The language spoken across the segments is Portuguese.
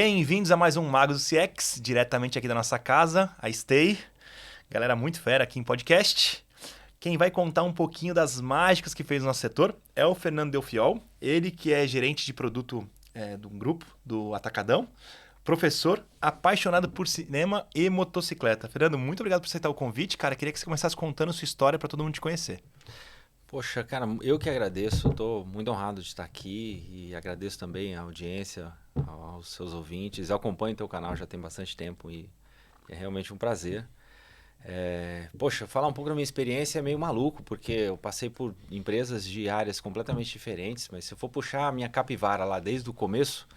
Bem-vindos a mais um Magos do CX, diretamente aqui da nossa casa, a Stay. Galera muito fera aqui em podcast. Quem vai contar um pouquinho das mágicas que fez no nosso setor é o Fernando Delfiol, ele que é gerente de produto de um grupo do Atacadão, professor, apaixonado por cinema e motocicleta. Fernando, muito obrigado por aceitar o convite, cara. Queria que você começasse contando sua história para todo mundo te conhecer. Poxa, cara, eu que agradeço, estou muito honrado de estar aqui e agradeço também a audiência, aos seus ouvintes. Eu acompanho o teu canal já tem bastante tempo e é realmente um prazer. Poxa, falar um pouco da minha experiência é meio maluco, porque eu passei por empresas de áreas completamente diferentes, mas se eu for puxar a minha capivara lá desde o começo,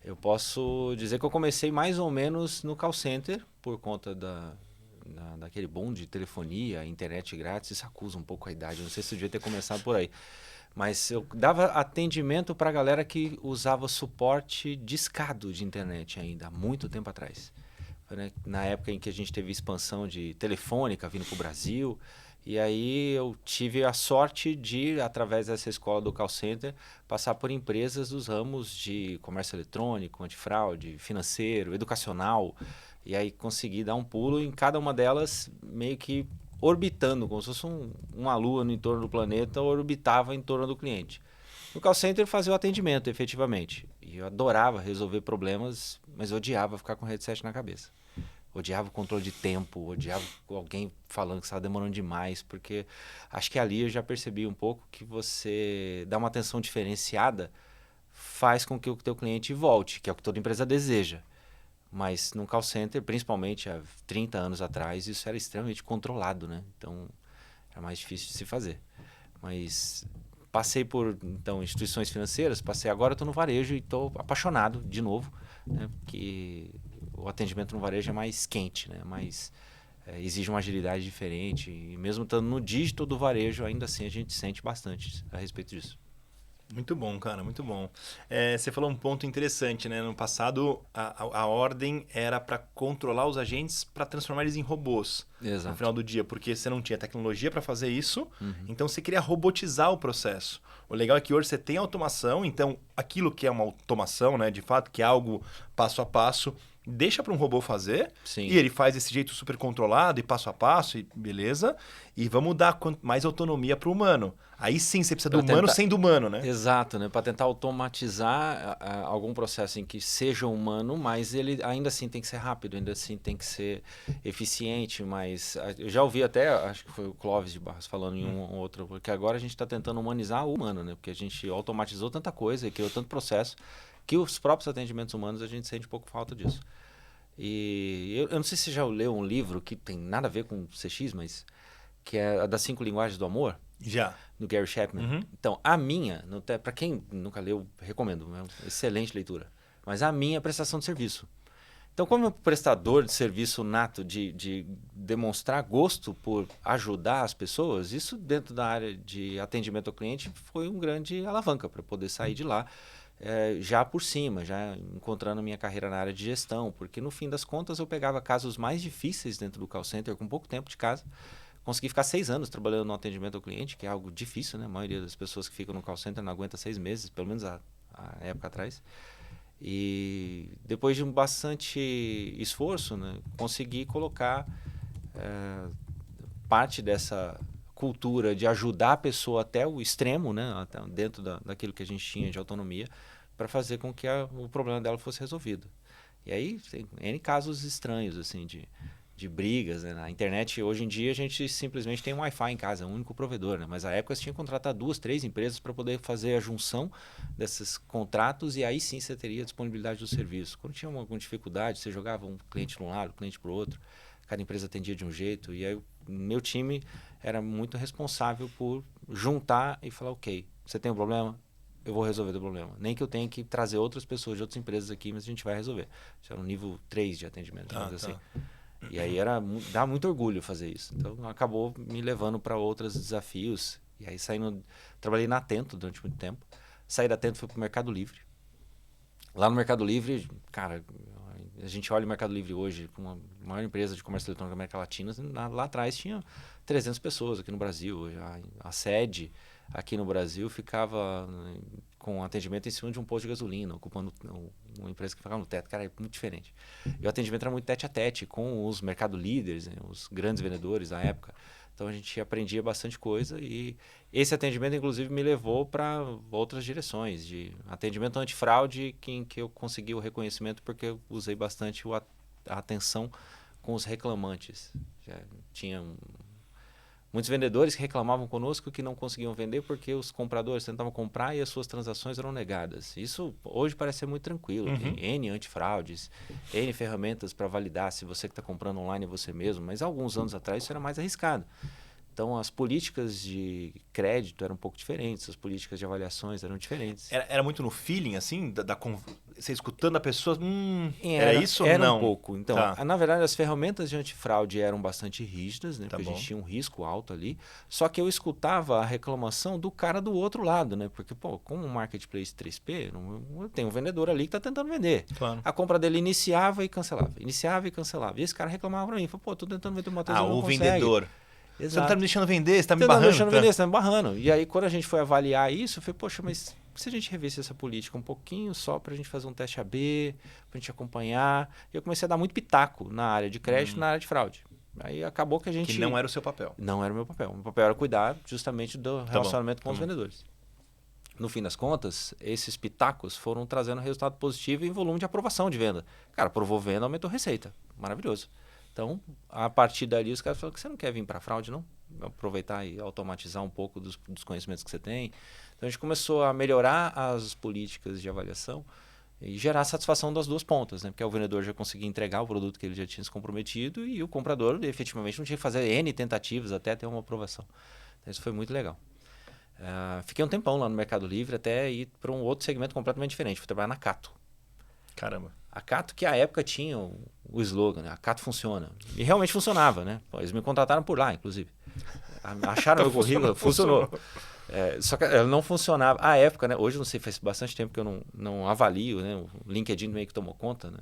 eu posso dizer que eu comecei mais ou menos no call center, por conta daquele boom de telefonia, internet grátis. Isso acusa um pouco a idade, não sei se eu devia ter começado por aí. Mas eu dava atendimento para a galera que usava suporte discado de internet ainda, há muito tempo atrás. Né? Na época em que a gente teve expansão de telefônica vindo para o Brasil. E aí eu tive a sorte de, através dessa escola do call center, passar por empresas dos ramos de comércio eletrônico, antifraude, financeiro, educacional. E aí consegui dar um pulo em cada uma delas, meio que orbitando, como se fosse uma lua no entorno do planeta, orbitava em torno do cliente. No call center eu fazia o atendimento, efetivamente. E eu adorava resolver problemas, mas eu odiava ficar com o headset na cabeça. Odiava o controle de tempo, odiava alguém falando que estava demorando demais, porque acho que ali eu já percebi um pouco que você dá uma atenção diferenciada, faz com que o teu cliente volte, que é o que toda empresa deseja. Mas no call center, principalmente há 30 anos atrás, isso era extremamente controlado, né? Então, era mais difícil de se fazer. Mas passei por então instituições financeiras, agora estou no varejo e estou apaixonado de novo, né? Porque o atendimento no varejo é mais quente, né? Exige uma agilidade diferente. E mesmo estando no dígito do varejo, ainda assim a gente sente bastante a respeito disso. Muito bom, cara, muito bom. Você falou um ponto interessante, né? No passado, a ordem era para controlar os agentes para transformar eles em robôs no Exato. final do dia, porque você não tinha tecnologia para fazer isso, então você queria robotizar o processo. O legal é que hoje você tem automação, então aquilo que é uma automação, né, de fato, que é algo passo a passo, deixa para um robô fazer, Sim. e ele faz desse jeito super controlado e passo a passo, e beleza, e vamos dar mais autonomia para o humano. Aí sim você precisa do Para humano tentar. sendo humano, né? Exato, né? Para tentar automatizar algum processo em que seja humano, mas ele ainda assim tem que ser rápido, ainda assim tem que ser eficiente. Mas eu já ouvi até, acho que foi o Clóvis de Barros falando em um ou outro, porque agora a gente está tentando humanizar o humano, né? Porque a gente automatizou tanta coisa e criou tanto processo que os próprios atendimentos humanos a gente sente um pouco falta disso. E eu não sei se você já leu um livro que tem nada a ver com CX, mas que é a das 5 linguagens do amor. Já. Do Gary Chapman. Uhum. Então, a minha, para quem nunca leu, recomendo, é uma excelente leitura. Mas a minha é prestação de serviço. Então, como prestador de serviço nato de demonstrar gosto por ajudar as pessoas, isso dentro da área de atendimento ao cliente foi um grande alavanca para poder sair de lá já por cima, já encontrando minha carreira na área de gestão, porque no fim das contas eu pegava casos mais difíceis dentro do call center com pouco tempo de casa. Consegui ficar 6 anos trabalhando no atendimento ao cliente, que é algo difícil, né? A maioria das pessoas que ficam no call center não aguenta 6 meses, pelo menos a época atrás. E depois de bastante esforço, né, consegui colocar parte dessa cultura de ajudar a pessoa até o extremo, né, até dentro daquilo que a gente tinha de autonomia, para fazer com que o problema dela fosse resolvido. E aí tem N casos estranhos, assim, de brigas, né? Na internet, hoje em dia, a gente simplesmente tem um Wi-Fi em casa, é um único provedor, né? Mas na época você tinha que contratar 2, 3 empresas para poder fazer a junção desses contratos e aí sim você teria a disponibilidade do serviço. Quando tinha alguma dificuldade, você jogava um cliente para um lado, um cliente para o outro, cada empresa atendia de um jeito, e aí o meu time era muito responsável por juntar e falar, ok, você tem um problema? Eu vou resolver o problema. Nem que eu tenha que trazer outras pessoas de outras empresas aqui, mas a gente vai resolver. Isso era um nível 3 de atendimento, digamos assim. E aí dá muito orgulho fazer isso. Então acabou me levando para outros desafios. E aí trabalhei na Atento durante muito tempo. Saí da Atento e fui para o Mercado Livre. Lá no Mercado Livre, cara, A gente olha o Mercado Livre hoje, uma maior empresa de comércio eletrônico da América Latina, lá atrás tinha 300 pessoas aqui no Brasil. A sede aqui no Brasil ficava com atendimento em cima de um posto de gasolina, ocupando uma empresa que ficava no teto. Cara, é muito diferente. E o atendimento era muito tete a tete com os mercado líderes, né, os grandes vendedores da época. Então a gente aprendia bastante coisa e esse atendimento, inclusive, me levou para outras direções, de atendimento antifraude, em que eu consegui o reconhecimento porque eu usei bastante a atenção com os reclamantes. Já tinha muitos vendedores que reclamavam conosco que não conseguiam vender porque os compradores tentavam comprar e as suas transações eram negadas. Isso hoje parece ser muito tranquilo. Tem N antifraudes, N ferramentas para validar se você que está comprando online é você mesmo, mas alguns anos atrás isso era mais arriscado. Então, as políticas de crédito eram um pouco diferentes, as políticas de avaliações eram diferentes. Era muito no feeling, assim? Você escutando a pessoa, era isso ou não? Era um pouco. Então, na verdade, as ferramentas de antifraude eram bastante rígidas, né? Porque a gente tinha um risco alto ali. Só que eu escutava a reclamação do cara do outro lado, né? Porque, como um marketplace 3P, tem um vendedor ali que está tentando vender. Claro. A compra dele iniciava e cancelava. E esse cara reclamava para mim. Falou, tô tentando vender uma coisa, não consegue. Vendedor. Exato. Você não tá me deixando vender, você tá me barrando. Você tá me barrando. E aí, quando a gente foi avaliar isso, eu falei, poxa, mas se a gente revisse essa política um pouquinho só pra gente fazer um teste AB, pra gente acompanhar. E eu comecei a dar muito pitaco na área de crédito e na área de fraude. Aí acabou que a gente... Que não era o seu papel. Não era o meu papel. O meu papel era cuidar justamente do relacionamento com os vendedores. No fim das contas, esses pitacos foram trazendo resultado positivo em volume de aprovação de venda. Cara, aprovou venda, aumentou receita. Maravilhoso. Então, a partir dali, os caras falaram que você não quer vir para fraude, não? Aproveitar e automatizar um pouco dos conhecimentos que você tem. Então, a gente começou a melhorar as políticas de avaliação e gerar satisfação das duas pontas, né? Porque o vendedor já conseguia entregar o produto que ele já tinha se comprometido e o comprador, efetivamente, não tinha que fazer N tentativas até ter uma aprovação. Então, isso foi muito legal. Fiquei um tempão lá no Mercado Livre até ir para um outro segmento completamente diferente. Fui trabalhar na Cato. Caramba. A Cato, que à época tinha o slogan, né? A Cato funciona. E realmente funcionava, né? Eles me contrataram por lá, inclusive. Acharam meu currículo, funcionou. Só que ela não funcionava. À época, né? Hoje, não sei, faz bastante tempo que eu não avalio, né? O LinkedIn meio que tomou conta, né?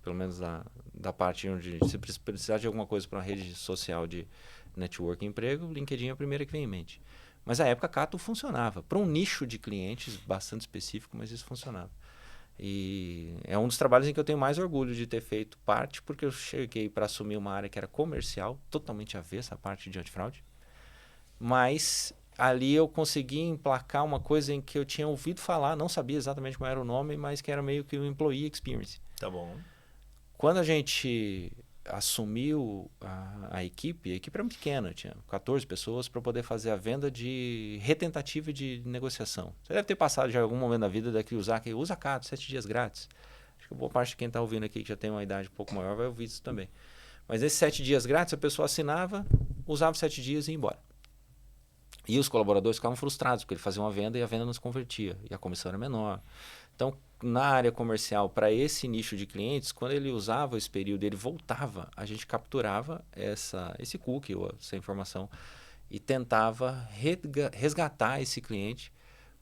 Pelo menos da parte onde se precisar de alguma coisa para uma rede social de network e emprego, o LinkedIn é a primeira que vem em mente. Mas à época a Cato funcionava. Para um nicho de clientes bastante específico, mas isso funcionava. E é um dos trabalhos em que eu tenho mais orgulho de ter feito parte, porque eu cheguei para assumir uma área que era comercial, totalmente avessa a parte de antifraude. Mas ali eu consegui emplacar uma coisa em que eu tinha ouvido falar, não sabia exatamente qual era o nome, mas que era meio que o Employee Experience. Tá bom. Quando a gente assumiu a equipe era pequena, tinha 14 pessoas para poder fazer a venda de retentativa de negociação. Você deve ter passado já em algum momento da vida daqui usar que usa Cato, 7 dias grátis. Acho que boa parte de quem está ouvindo aqui que já tem uma idade um pouco maior vai ouvir isso também. Mas esses 7 dias grátis a pessoa assinava, usava 7 dias e ia embora. E os colaboradores ficavam frustrados porque ele fazia uma venda e a venda não se convertia e a comissão era menor. Então, na área comercial, para esse nicho de clientes, quando ele usava esse período, ele voltava, a gente capturava esse cookie, ou essa informação, e tentava resgatar esse cliente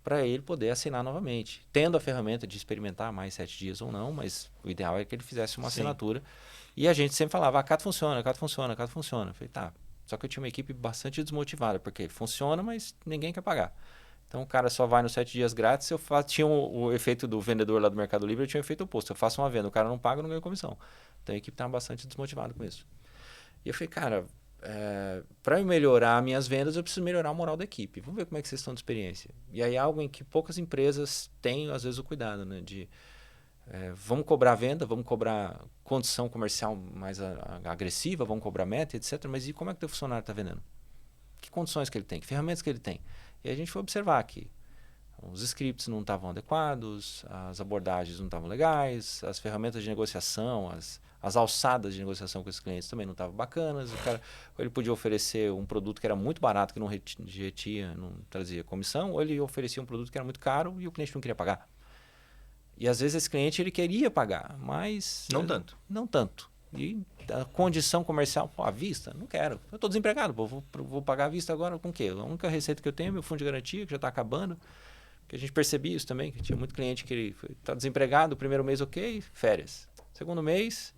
para ele poder assinar novamente. Tendo a ferramenta de experimentar mais 7 dias ou não, mas o ideal é que ele fizesse uma assinatura. E a gente sempre falava, Cato funciona, Cato funciona, Cato funciona. Eu falei, tá. Só que eu tinha uma equipe bastante desmotivada, porque funciona, mas ninguém quer pagar. Então o cara só vai nos 7 dias grátis. Tinha o efeito do vendedor lá do Mercado Livre, eu tinha o efeito oposto. Eu faço uma venda, o cara não paga, eu não ganho comissão. Então a equipe estava bastante desmotivada com isso. E eu falei, cara, para eu melhorar minhas vendas, eu preciso melhorar a moral da equipe. Vamos ver como é que vocês estão de experiência. E aí é algo em que poucas empresas têm, às vezes, o cuidado, né? Vamos cobrar venda, vamos cobrar condição comercial mais agressiva, vamos cobrar meta, etc. Mas e como é que o teu funcionário está vendendo? Que condições que ele tem? Que ferramentas que ele tem? E a gente foi observar que os scripts não estavam adequados, as abordagens não estavam legais, as ferramentas de negociação, as alçadas de negociação com os clientes também não estavam bacanas. O cara, ou ele podia oferecer um produto que era muito barato, que não trazia comissão, ou ele oferecia um produto que era muito caro e o cliente não queria pagar. E às vezes esse cliente ele queria pagar, mas... Não tanto. E a condição comercial, à vista, não quero. Eu estou desempregado, vou pagar à vista agora com o quê? A única receita que eu tenho é meu fundo de garantia, que já está acabando. Que a gente percebia isso também, que tinha muito cliente que está desempregado, o primeiro mês ok, férias. Segundo mês,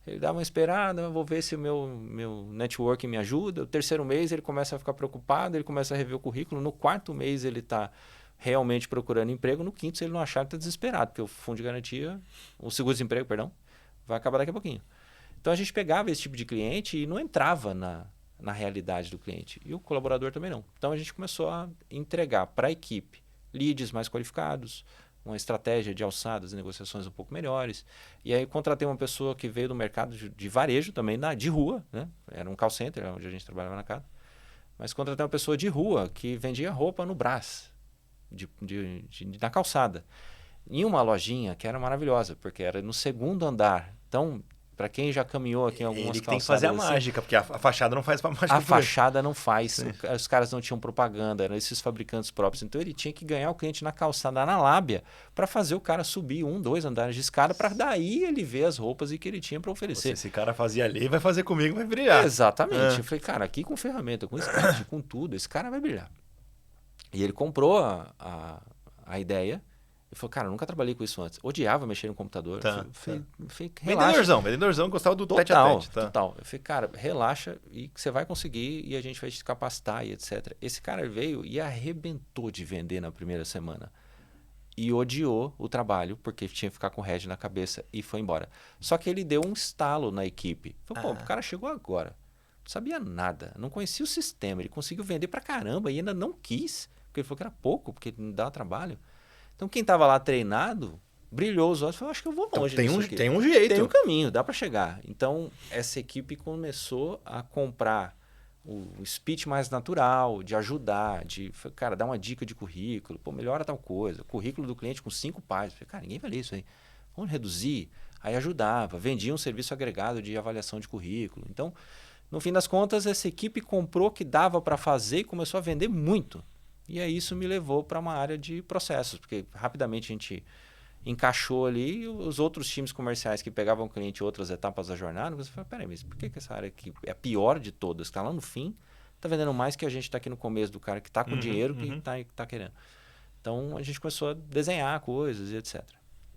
ele dava uma esperada, vou ver se o meu network me ajuda. O terceiro mês ele começa a ficar preocupado, ele começa a rever o currículo. No quarto mês ele está realmente procurando emprego. No quinto, se ele não achar, ele está desesperado, porque o fundo de garantia, o seguro-desemprego, perdão, vai acabar daqui a pouquinho. Então a gente pegava esse tipo de cliente e não entrava na realidade do cliente. E o colaborador também não. Então a gente começou a entregar para a equipe leads mais qualificados, uma estratégia de alçadas e negociações um pouco melhores. E aí contratei uma pessoa que veio do mercado de varejo também, de rua, né? Era um call center, onde a gente trabalhava na casa. Mas contratei uma pessoa de rua que vendia roupa no Brás, na calçada. Em uma lojinha que era maravilhosa, porque era no segundo andar. Então, para quem já caminhou aqui em algumas Ele que tem que fazer a mágica, porque a fachada não faz pra mágica. A fachada não faz. Os caras não tinham propaganda, eram esses fabricantes próprios. Então ele tinha que ganhar o cliente na calçada, na lábia, para fazer o cara subir 1, 2 andares de escada, para daí ele ver as roupas e que ele tinha para oferecer. Se esse cara fazia ali, vai fazer comigo, vai brilhar. Exatamente. Eu falei, cara, aqui com ferramenta, com script, com tudo, esse cara vai brilhar. E ele comprou a ideia. Ele falou, cara, eu nunca trabalhei com isso antes. Odiava mexer no computador. Falei, Vendedorzão, gostava do tete a tete. Total. Eu falei, cara, relaxa e você vai conseguir e a gente vai te capacitar e etc. Esse cara veio e arrebentou de vender na primeira semana. E odiou o trabalho, porque tinha que ficar com o head na cabeça e foi embora. Só que ele deu um estalo na equipe. Falei, o cara chegou agora. Não sabia nada, não conhecia o sistema. Ele conseguiu vender pra caramba e ainda não quis. Porque ele falou que era pouco, porque não dava trabalho. Então, quem estava lá treinado, brilhou os olhos e falou, acho que eu vou longe então, disso aqui. Tem um jeito. Tem um caminho, dá para chegar. Então, essa equipe começou a comprar o speech mais natural, de ajudar, cara, dar uma dica de currículo, melhora tal coisa. Currículo do cliente com 5 páginas. Cara, ninguém vai ler isso aí. Vamos reduzir. Aí ajudava, vendia um serviço agregado de avaliação de currículo. Então, no fim das contas, essa equipe comprou o que dava para fazer e começou a vender muito. E aí isso me levou para uma área de processos, porque rapidamente a gente encaixou ali os outros times comerciais que pegavam o cliente em outras etapas da jornada. Você fala, peraí, mas por que essa área aqui é a pior de todas? Está lá no fim, está vendendo mais que a gente está aqui no começo do cara que está com dinheiro que está querendo. Então a gente começou a desenhar coisas e etc.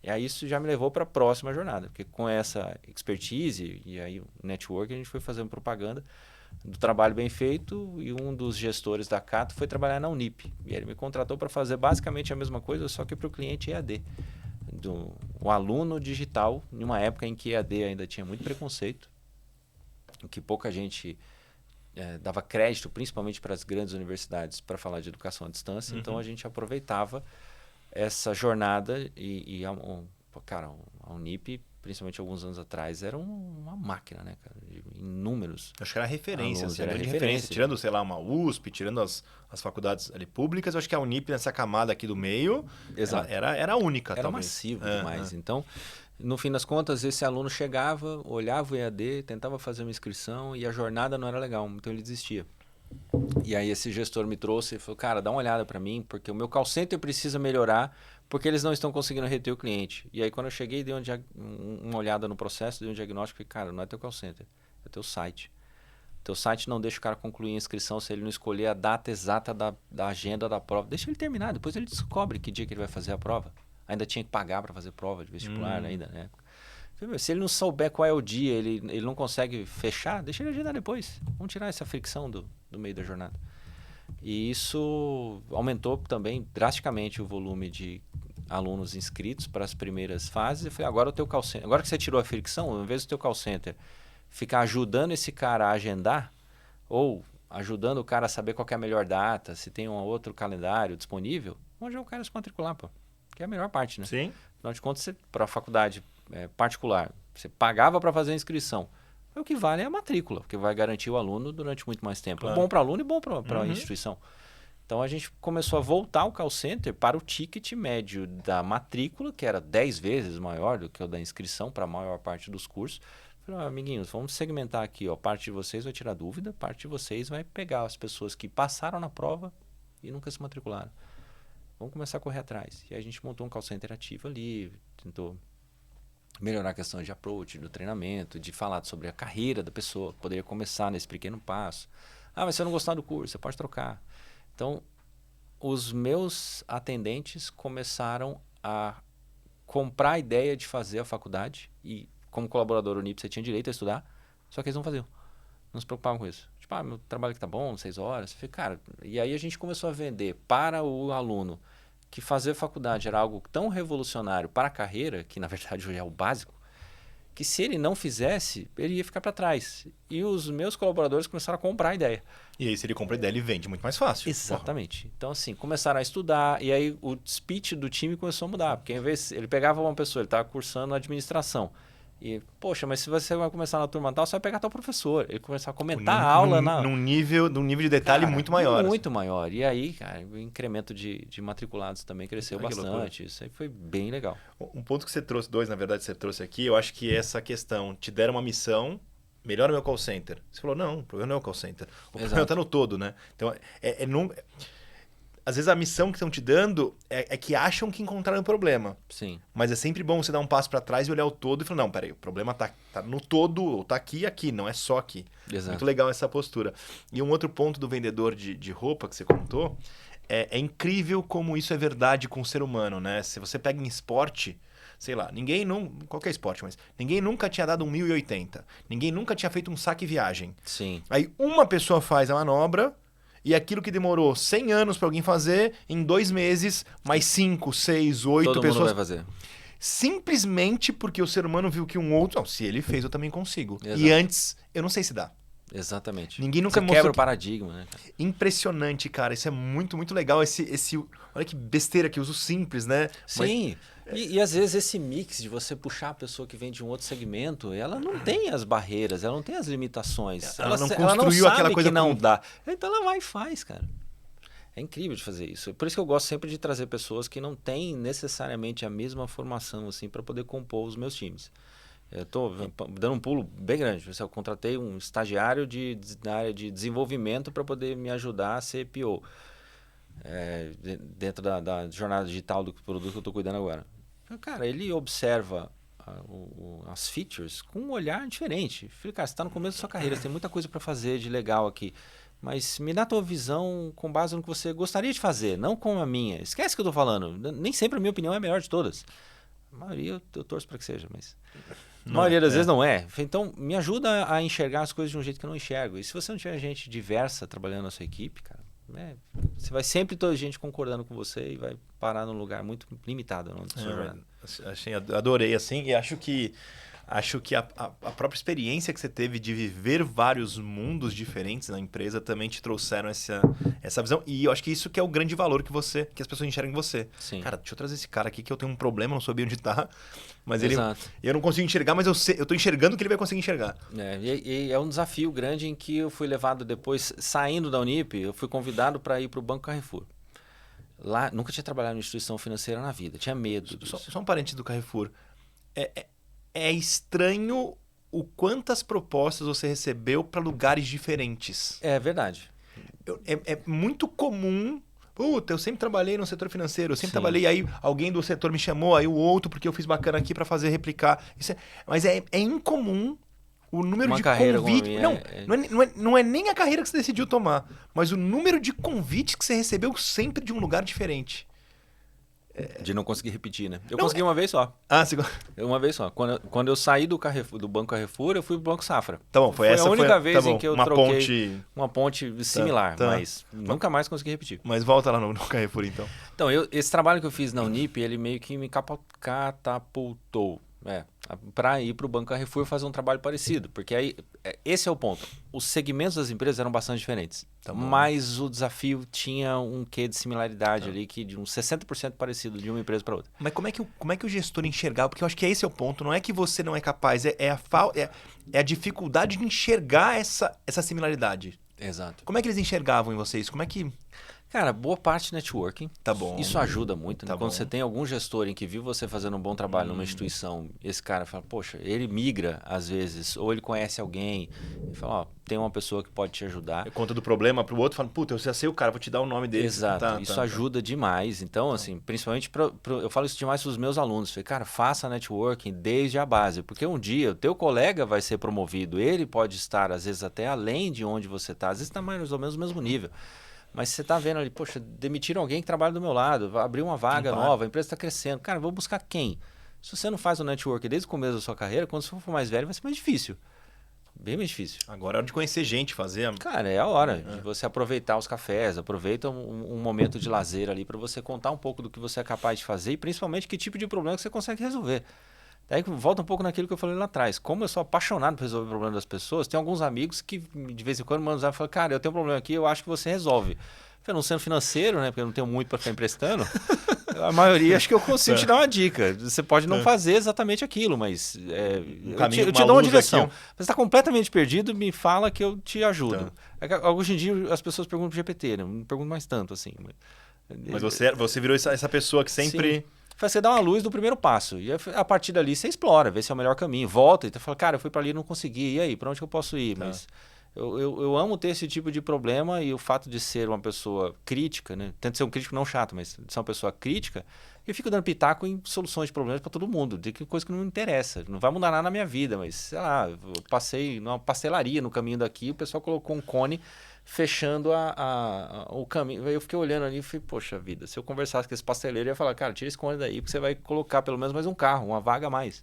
E aí isso já me levou para a próxima jornada, porque com essa expertise e aí o network a gente foi fazendo propaganda do trabalho bem feito e um dos gestores da Cato foi trabalhar na Unip. E ele me contratou para fazer basicamente a mesma coisa, só que para o cliente EAD. O aluno digital, em uma época em que EAD ainda tinha muito preconceito, em que pouca gente dava crédito, principalmente para as grandes universidades, para falar de educação à distância. Então a gente aproveitava essa jornada cara, a Unip, principalmente alguns anos atrás, era uma máquina, né, cara? Em números. Acho que era referência, alunos, era referência. Tirando, sei lá, uma USP, tirando as faculdades ali públicas, eu acho que a Unip, nessa camada aqui do meio, era única, era talvez. Massivo demais. Então, no fim das contas, esse aluno chegava, olhava o EAD, tentava fazer uma inscrição e a jornada não era legal, então ele desistia. E aí esse gestor me trouxe e falou, cara, dá uma olhada para mim, porque o meu call center precisa melhorar, porque eles não estão conseguindo reter o cliente. E aí quando eu cheguei, dei uma olhada no processo, dei um diagnóstico e falei, cara, não é teu call center, é teu site. Teu site não deixa o cara concluir a inscrição se ele não escolher a data exata da agenda da prova. Deixa ele terminar, depois ele descobre que dia que ele vai fazer a prova. Ainda tinha que pagar para fazer prova de vestibular ainda, né? Se ele não souber qual é o dia, ele não consegue fechar, deixa ele agendar depois. Vamos tirar essa fricção do meio da jornada. E isso aumentou também drasticamente o volume de alunos inscritos para as primeiras fases. Eu falei, agora que você tirou a fricção, ao invés do teu call center ficar ajudando esse cara a agendar, ou ajudando o cara a saber qual que é a melhor data, se tem um outro calendário disponível, vamos já o cara se matricular, pô. Que é a melhor parte, né? Sim. Afinal de contas, para a faculdade particular, você pagava para fazer a inscrição. O que vale é a matrícula, porque vai garantir o aluno durante muito mais tempo. Claro. É bom para o aluno e bom para a instituição. Então, a gente começou a voltar o call center para o ticket médio da matrícula, que era 10 vezes maior do que o da inscrição para a maior parte dos cursos. Falei, amiguinhos, vamos segmentar aqui. Ó, parte de vocês vai tirar dúvida, parte de vocês vai pegar as pessoas que passaram na prova e nunca se matricularam. Vamos começar a correr atrás. E aí a gente montou um call center ativo ali, tentou melhorar a questão de approach, do treinamento, de falar sobre a carreira da pessoa, que poderia começar nesse pequeno passo. Mas se eu não gostar do curso, você pode trocar. Então, os meus atendentes começaram a comprar a ideia de fazer a faculdade e como colaborador Unip, você tinha direito a estudar, só que eles não faziam. Não se preocupavam com isso. Tipo, meu trabalho aqui tá bom, 6 horas. Eu falei, cara, e aí a gente começou a vender para o aluno que fazer faculdade era algo tão revolucionário para a carreira, que na verdade hoje é o básico, que se ele não fizesse, ele ia ficar para trás. E os meus colaboradores começaram a comprar a ideia. E aí, se ele compra a ideia, ele vende muito mais fácil. Exatamente. Então, assim, começaram a estudar, e aí o speech do time começou a mudar. Porque, em vez ele pegava uma pessoa, ele estava cursando administração. E, poxa, mas se você vai começar na turma tal, você vai pegar tal professor. Ele começava a comentar a aula num nível de detalhe, cara, muito maior. Muito maior. E aí, cara, o incremento de matriculados também cresceu bastante. Isso aí foi bem legal. Um ponto que você trouxe, dois, na verdade, você trouxe aqui, eu acho que essa questão, te deram uma missão, melhora o meu call center. Você falou, não, o problema não é o call center. O problema está no todo, né? Então, às vezes a missão que estão te dando é que acham que encontraram o problema. Sim. Mas é sempre bom você dar um passo para trás e olhar o todo e falar, não, peraí, o problema tá no todo, ou tá aqui e aqui, não é só aqui. Exato. Muito legal essa postura. E um outro ponto do vendedor de roupa que você contou, é incrível como isso é verdade com o ser humano, né? Se você pega em esporte, sei lá, qualquer esporte, mas ninguém nunca tinha dado um 1080. Ninguém nunca tinha feito um saque viagem. Sim. Aí uma pessoa faz a manobra e aquilo que demorou 100 anos para alguém fazer, em 2 meses, mais 5, 6, 8 Todo pessoas... mundo vai fazer. Simplesmente porque o ser humano viu que um outro... Não, se ele fez, eu também consigo. Exato. E antes, eu não sei se dá. Exatamente. Ninguém nunca Você mostrou quebra o paradigma, né, cara? Impressionante, cara. Isso é muito, muito legal. Olha que besteira que uso simples, né? Sim. E às vezes esse mix de você puxar a pessoa que vem de um outro segmento, ela não tem as barreiras, ela não tem as limitações. Ela não construiu construiu aquela coisa que não dá. Então ela vai e faz, cara. É incrível de fazer isso. Por isso que eu gosto sempre de trazer pessoas que não têm necessariamente a mesma formação assim para poder compor os meus times. Eu estou dando um pulo bem grande. Eu contratei um estagiário na área de desenvolvimento para poder me ajudar a ser PO. Dentro da jornada digital do produto que eu estou cuidando agora. Cara, ele observa as features com um olhar diferente. Falei, cara, você está no começo da sua carreira, você tem muita coisa para fazer de legal aqui. Mas me dá a tua visão com base no que você gostaria de fazer, não com a minha. Esquece o que eu estou falando. Nem sempre a minha opinião é a melhor de todas. A maioria eu torço para que seja, mas... A maioria das vezes não é. Então, me ajuda a enxergar as coisas de um jeito que eu não enxergo. E se você não tiver gente diversa trabalhando na sua equipe, cara, você vai sempre ter gente concordando com você e vai parar num lugar muito limitado na sua jornada. Adorei, assim, e acho que a própria experiência que você teve de viver vários mundos diferentes na empresa também te trouxeram essa visão. E eu acho que isso que é o grande valor que as pessoas enxergam em você. Sim. Cara, deixa eu trazer esse cara aqui que eu tenho um problema, não sabia onde tá. Mas Exato. eu não consigo enxergar, mas eu tô enxergando que ele vai conseguir enxergar. E é um desafio grande em que eu fui levado depois, saindo da Unip, eu fui convidado para ir para o Banco Carrefour. Lá, nunca tinha trabalhado em instituição financeira na vida, tinha medo disso. Só um parênteses do Carrefour. É estranho o quantas propostas você recebeu para lugares diferentes. É verdade. É muito comum. Puta, eu sempre trabalhei no setor financeiro, eu sempre trabalhei, aí alguém do setor me chamou, aí o outro, porque eu fiz bacana aqui para fazer replicar. Mas é incomum o número de convites. Não é nem a carreira que você decidiu tomar, mas o número de convites que você recebeu sempre de um lugar diferente. De não conseguir repetir, né? Eu consegui uma vez só. Uma vez só. Quando eu saí do Banco Carrefour, eu fui pro Banco Safra. Tá bom, foi a única vez em que eu troquei uma ponte similar, mas nunca mais consegui repetir. Mas volta lá no Carrefour, então. Então, esse trabalho que eu fiz na Unip, ele meio que me catapultou. Para ir para o Banco Carrefour fazer um trabalho parecido. Porque aí, esse é o ponto. Os segmentos das empresas eram bastante diferentes. Mas o desafio tinha um quê de similaridade ali, que de uns 60% parecido de uma empresa para outra. Mas como é que o gestor enxergava? Porque eu acho que esse é o ponto. Não é que você não é capaz, é a dificuldade de enxergar essa similaridade. Exato. Como é que eles enxergavam em vocês? Como é que... Cara, boa parte networking. Tá bom. Isso ajuda muito, né? Tá Quando bom. você tem algum gestor em que viu você fazendo um bom trabalho numa instituição, esse cara fala, poxa, ele migra às vezes, ou ele conhece alguém, e fala, ó, tem uma pessoa que pode te ajudar. Conta do problema pro outro, fala, puta, eu já sei o cara, vou te dar o nome dele. Exato, isso ajuda demais. Então, assim, principalmente, eu falo isso demais para os meus alunos. Falei, cara, faça networking desde a base, porque um dia o teu colega vai ser promovido, ele pode estar, às vezes, até além de onde você está, às vezes está mais ou menos no mesmo nível. Mas você está vendo ali, poxa, demitiram alguém que trabalha do meu lado, abriu uma vaga nova, a empresa está crescendo. Cara, vou buscar quem? Se você não faz o network desde o começo da sua carreira, quando você for mais velho vai ser mais difícil. Bem mais difícil. Agora é hora de conhecer gente, fazer... Cara, é a hora de você aproveitar os cafés, aproveita um momento de lazer ali para você contar um pouco do que você é capaz de fazer e principalmente que tipo de problema que você consegue resolver. Daí volta um pouco naquilo que eu falei lá atrás. Como eu sou apaixonado por resolver o problema das pessoas, tem alguns amigos que de vez em quando mandam e falam, cara, eu tenho um problema aqui, eu acho que você resolve. Eu falei, não sendo financeiro, né, porque eu não tenho muito para ficar emprestando, a maioria acho que eu consigo te dar uma dica. Você pode não fazer exatamente aquilo, mas eu te dou uma direção. Aqui, você está completamente perdido, me fala que eu te ajudo. Hoje em dia as pessoas perguntam pro GPT, né? Não perguntam mais tanto assim. Mas você virou essa pessoa que sempre... Sim. Você dá uma luz do primeiro passo. E a partir dali você explora, vê se é o melhor caminho. Volta e você fala, cara, eu fui para ali e não consegui. E aí, para onde que eu posso ir? Mas eu amo ter esse tipo de problema e o fato de ser uma pessoa crítica, né? Tento ser um crítico não chato, mas de ser uma pessoa crítica, eu fico dando pitaco em soluções de problemas para todo mundo. De coisa que não me interessa. Não vai mudar nada na minha vida, mas, sei lá, eu passei numa pastelaria no caminho daqui, o pessoal colocou um cone fechando o caminho. Eu fiquei olhando ali e falei, poxa vida, se eu conversasse com esse pasteleiro, eu ia falar, cara, tira esse cone daí, porque você vai colocar pelo menos mais um carro, uma vaga a mais.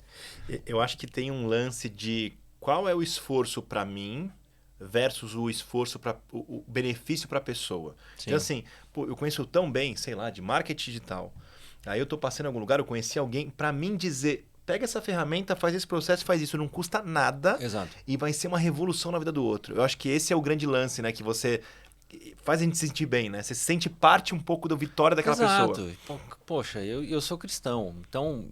Eu acho que tem um lance de qual é o esforço para mim versus o esforço para o benefício para a pessoa. Sim. Então, assim, pô, eu conheço tão bem, sei lá, de marketing digital. Aí eu tô passando em algum lugar, eu conheci alguém, para mim dizer, pega essa ferramenta, faz esse processo, faz isso, não custa nada. Exato. E vai ser uma revolução na vida do outro. Eu acho que esse é o grande lance, né? Que você faz a gente se sentir bem, né? Você se sente parte um pouco da vitória daquela pessoa. Poxa, eu sou cristão, então,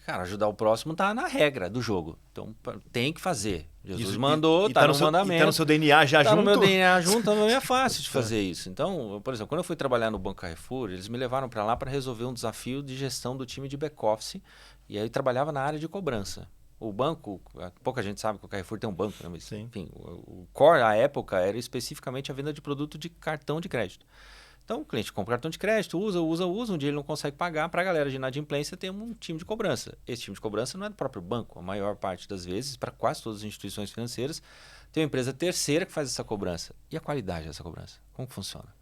cara, ajudar o próximo tá na regra do jogo. Então, tem que fazer. Jesus mandou, tá no mandamento. Tá no seu DNA já junto? Tá no meu DNA junto, então é fácil de fazer isso. Então, por exemplo, quando eu fui trabalhar no Banco Carrefour, eles me levaram para lá para resolver um desafio de gestão do time de back-office, e aí eu trabalhava na área de cobrança. O banco, pouca gente sabe que o Carrefour tem um banco, né? Mas, enfim, o core, à época, era especificamente a venda de produto de cartão de crédito. Então, o cliente compra cartão de crédito, usa, um dia ele não consegue pagar, para a galera de inadimplência tem um time de cobrança. Esse time de cobrança não é do próprio banco, a maior parte das vezes, para quase todas as instituições financeiras, tem uma empresa terceira que faz essa cobrança. E a qualidade dessa cobrança? Como que funciona?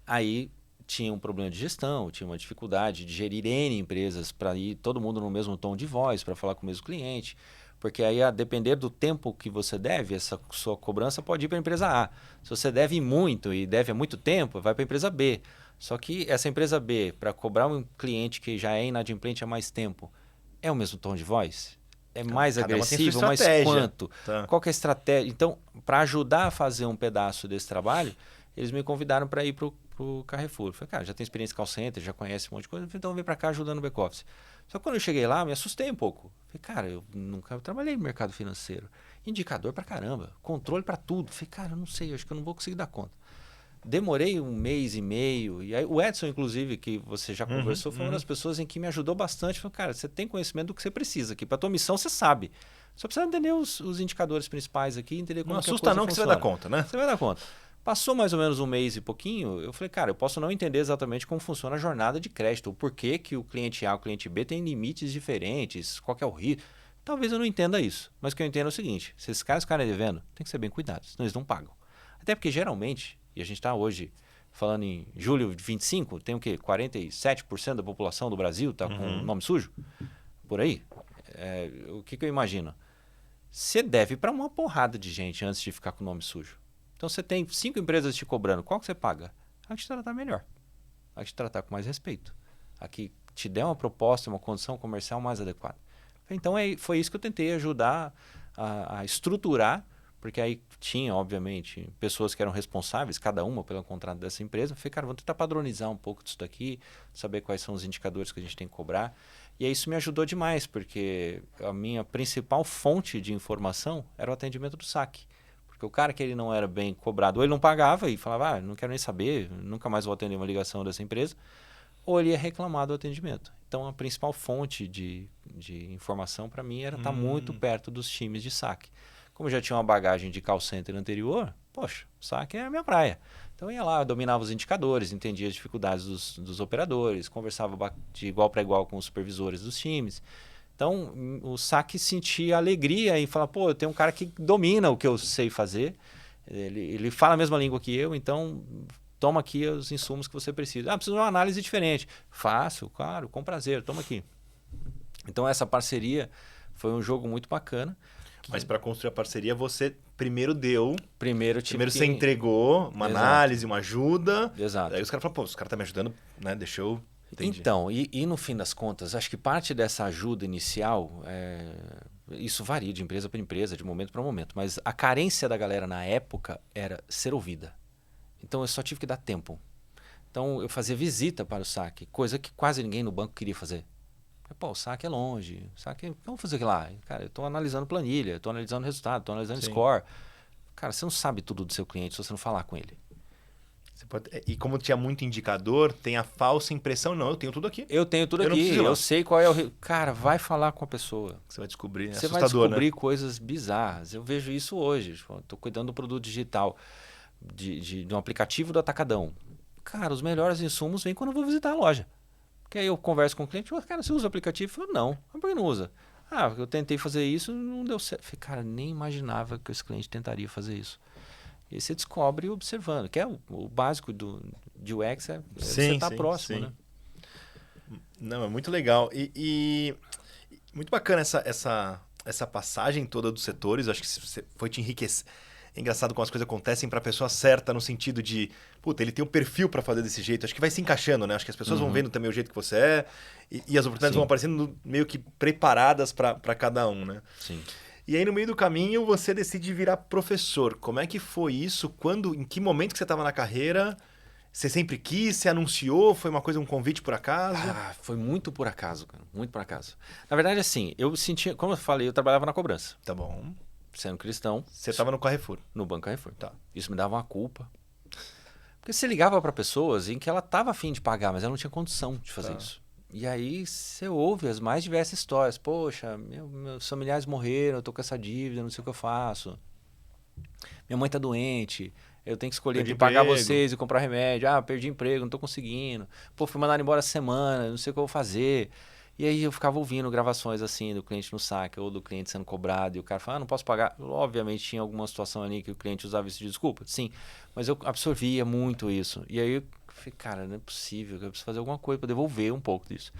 Aí tinha um problema de gestão, tinha uma dificuldade de gerir N empresas para ir todo mundo no mesmo tom de voz, para falar com o mesmo cliente, porque aí a depender do tempo que você deve, essa sua cobrança pode ir para a empresa A. Se você deve muito e deve há muito tempo, vai para a empresa B. Só que essa empresa B, para cobrar um cliente que já é inadimplente há mais tempo, é o mesmo tom de voz? É mais agressivo, mais quanto? Tá. Qual que é a estratégia? Então, para ajudar a fazer um pedaço desse trabalho, eles me convidaram para ir para o Carrefour. Eu falei, cara, já tem experiência em call center, já conhece um monte de coisa, então vem para cá ajudando no back-office. Só que quando eu cheguei lá, me assustei um pouco. Falei, cara, eu nunca trabalhei no mercado financeiro. Indicador pra caramba, controle para tudo. Falei, cara, eu não sei, acho que eu não vou conseguir dar conta. Demorei 1 mês e meio. E aí o Edson, inclusive, que você já conversou, foi uma das pessoas em que me ajudou bastante. Falei, cara, você tem conhecimento do que você precisa aqui. Para tua missão, você sabe. Só precisa entender os indicadores principais aqui, entender como não que a assusta coisa não funciona. Que você vai dar conta, né? Você vai dar conta. Passou mais ou menos 1 mês e pouquinho, eu falei, cara, eu posso não entender exatamente como funciona a jornada de crédito, o porquê que o cliente A e o cliente B têm limites diferentes, qual que é o risco. Talvez eu não entenda isso, mas o que eu entendo é o seguinte, se esses caras ficarem devendo, tem que ser bem cuidados, senão eles não pagam. Até porque geralmente, e a gente está hoje falando em julho de 25, tem o quê? 47% da população do Brasil está com nome sujo? Por aí? O que eu imagino? Você deve para uma porrada de gente antes de ficar com o nome sujo. Então você tem 5 empresas te cobrando, qual que você paga? A que te tratar melhor, a que te tratar com mais respeito, a que te der uma proposta, uma condição comercial mais adequada. Então foi isso que eu tentei ajudar a estruturar, porque aí tinha, obviamente, pessoas que eram responsáveis, cada uma pelo contrato dessa empresa. Eu falei, cara, vamos tentar padronizar um pouco disso daqui, saber quais são os indicadores que a gente tem que cobrar. E aí isso me ajudou demais, porque a minha principal fonte de informação era o atendimento do saque. Porque o cara que ele não era bem cobrado, ou ele não pagava e falava, não quero nem saber, nunca mais vou atender uma ligação dessa empresa, ou ele ia reclamar do atendimento. Então a principal fonte de informação para mim era estar muito perto dos times de saque. Como eu já tinha uma bagagem de call center anterior, poxa, o saque é a minha praia. Então eu ia lá, eu dominava os indicadores, entendia as dificuldades dos operadores, conversava de igual para igual com os supervisores dos times. Então, o saque sentia alegria em falar, pô, eu tenho um cara que domina o que eu sei fazer, ele fala a mesma língua que eu, então toma aqui os insumos que você precisa. Precisa de uma análise diferente. Faço, claro, com prazer, toma aqui. Então essa parceria foi um jogo muito bacana. Mas para construir a parceria, você primeiro deu. Primeiro Você entregou uma análise, uma ajuda. Exato. Aí os caras falaram, pô, os caras estão me ajudando, né? Deixa eu... Entendi. Então, e no fim das contas, acho que parte dessa ajuda inicial, isso varia de empresa para empresa, de momento para momento, mas a carência da galera na época era ser ouvida. Então eu só tive que dar tempo. Então eu fazia visita para o saque, coisa que quase ninguém no banco queria fazer. Pô, o saque é longe, o saque, vamos fazer aquilo lá. Cara, eu estou analisando planilha, estou analisando resultado, estou analisando score. Cara, você não sabe tudo do seu cliente se você não falar com ele. E como tinha muito indicador, tem a falsa impressão, não, eu tenho tudo aqui. Eu tenho tudo aqui, eu sei qual é o... Cara, vai falar com a pessoa. Você vai descobrir, Você vai descobrir coisas bizarras. Eu vejo isso hoje. Estou cuidando do produto digital, de um aplicativo do Atacadão. Cara, os melhores insumos vêm quando eu vou visitar a loja. Porque aí eu converso com o cliente, cara, você usa o aplicativo? Eu falo, não. Mas por que não usa? Eu tentei fazer isso e não deu certo. Eu falei, cara, nem imaginava que esse cliente tentaria fazer isso. E você descobre observando, que é o básico de UX, você estar próximo, né? Não, é muito legal. E muito bacana essa passagem toda dos setores. Acho que você foi te enriquecer. É engraçado como as coisas acontecem para a pessoa certa, no sentido de, puta, ele tem um perfil para fazer desse jeito. Acho que vai se encaixando, né? Acho que as pessoas vão vendo também o jeito que você é e as oportunidades vão aparecendo meio que preparadas para cada um, né? Sim. E aí, no meio do caminho, você decide virar professor. Como é que foi isso? Em que momento que você estava na carreira? Você sempre quis? Você anunciou? Foi uma coisa, um convite por acaso? Foi muito por acaso, cara. Muito por acaso. Na verdade, assim, eu sentia... Como eu falei, eu trabalhava na cobrança. Tá bom. Sendo cristão. Você estava no Carrefour? No Banco Carrefour. Tá. Isso me dava uma culpa. Porque você ligava para pessoas em que ela estava afim de pagar, mas ela não tinha condição de fazer isso. E aí você ouve as mais diversas histórias. Poxa, meus familiares morreram, eu tô com essa dívida, não sei o que eu faço. Minha mãe tá doente, eu tenho que escolher entre pagar vocês e comprar remédio. Perdi emprego, não tô conseguindo. Pô, fui mandado embora essa semana, não sei o que eu vou fazer. E aí eu ficava ouvindo gravações assim do cliente no saque ou do cliente sendo cobrado e o cara falava, não posso pagar. Obviamente tinha alguma situação ali que o cliente usava isso de desculpa, sim. Mas eu absorvia muito isso. E aí eu falei, cara, não é possível, eu preciso fazer alguma coisa para devolver um pouco disso.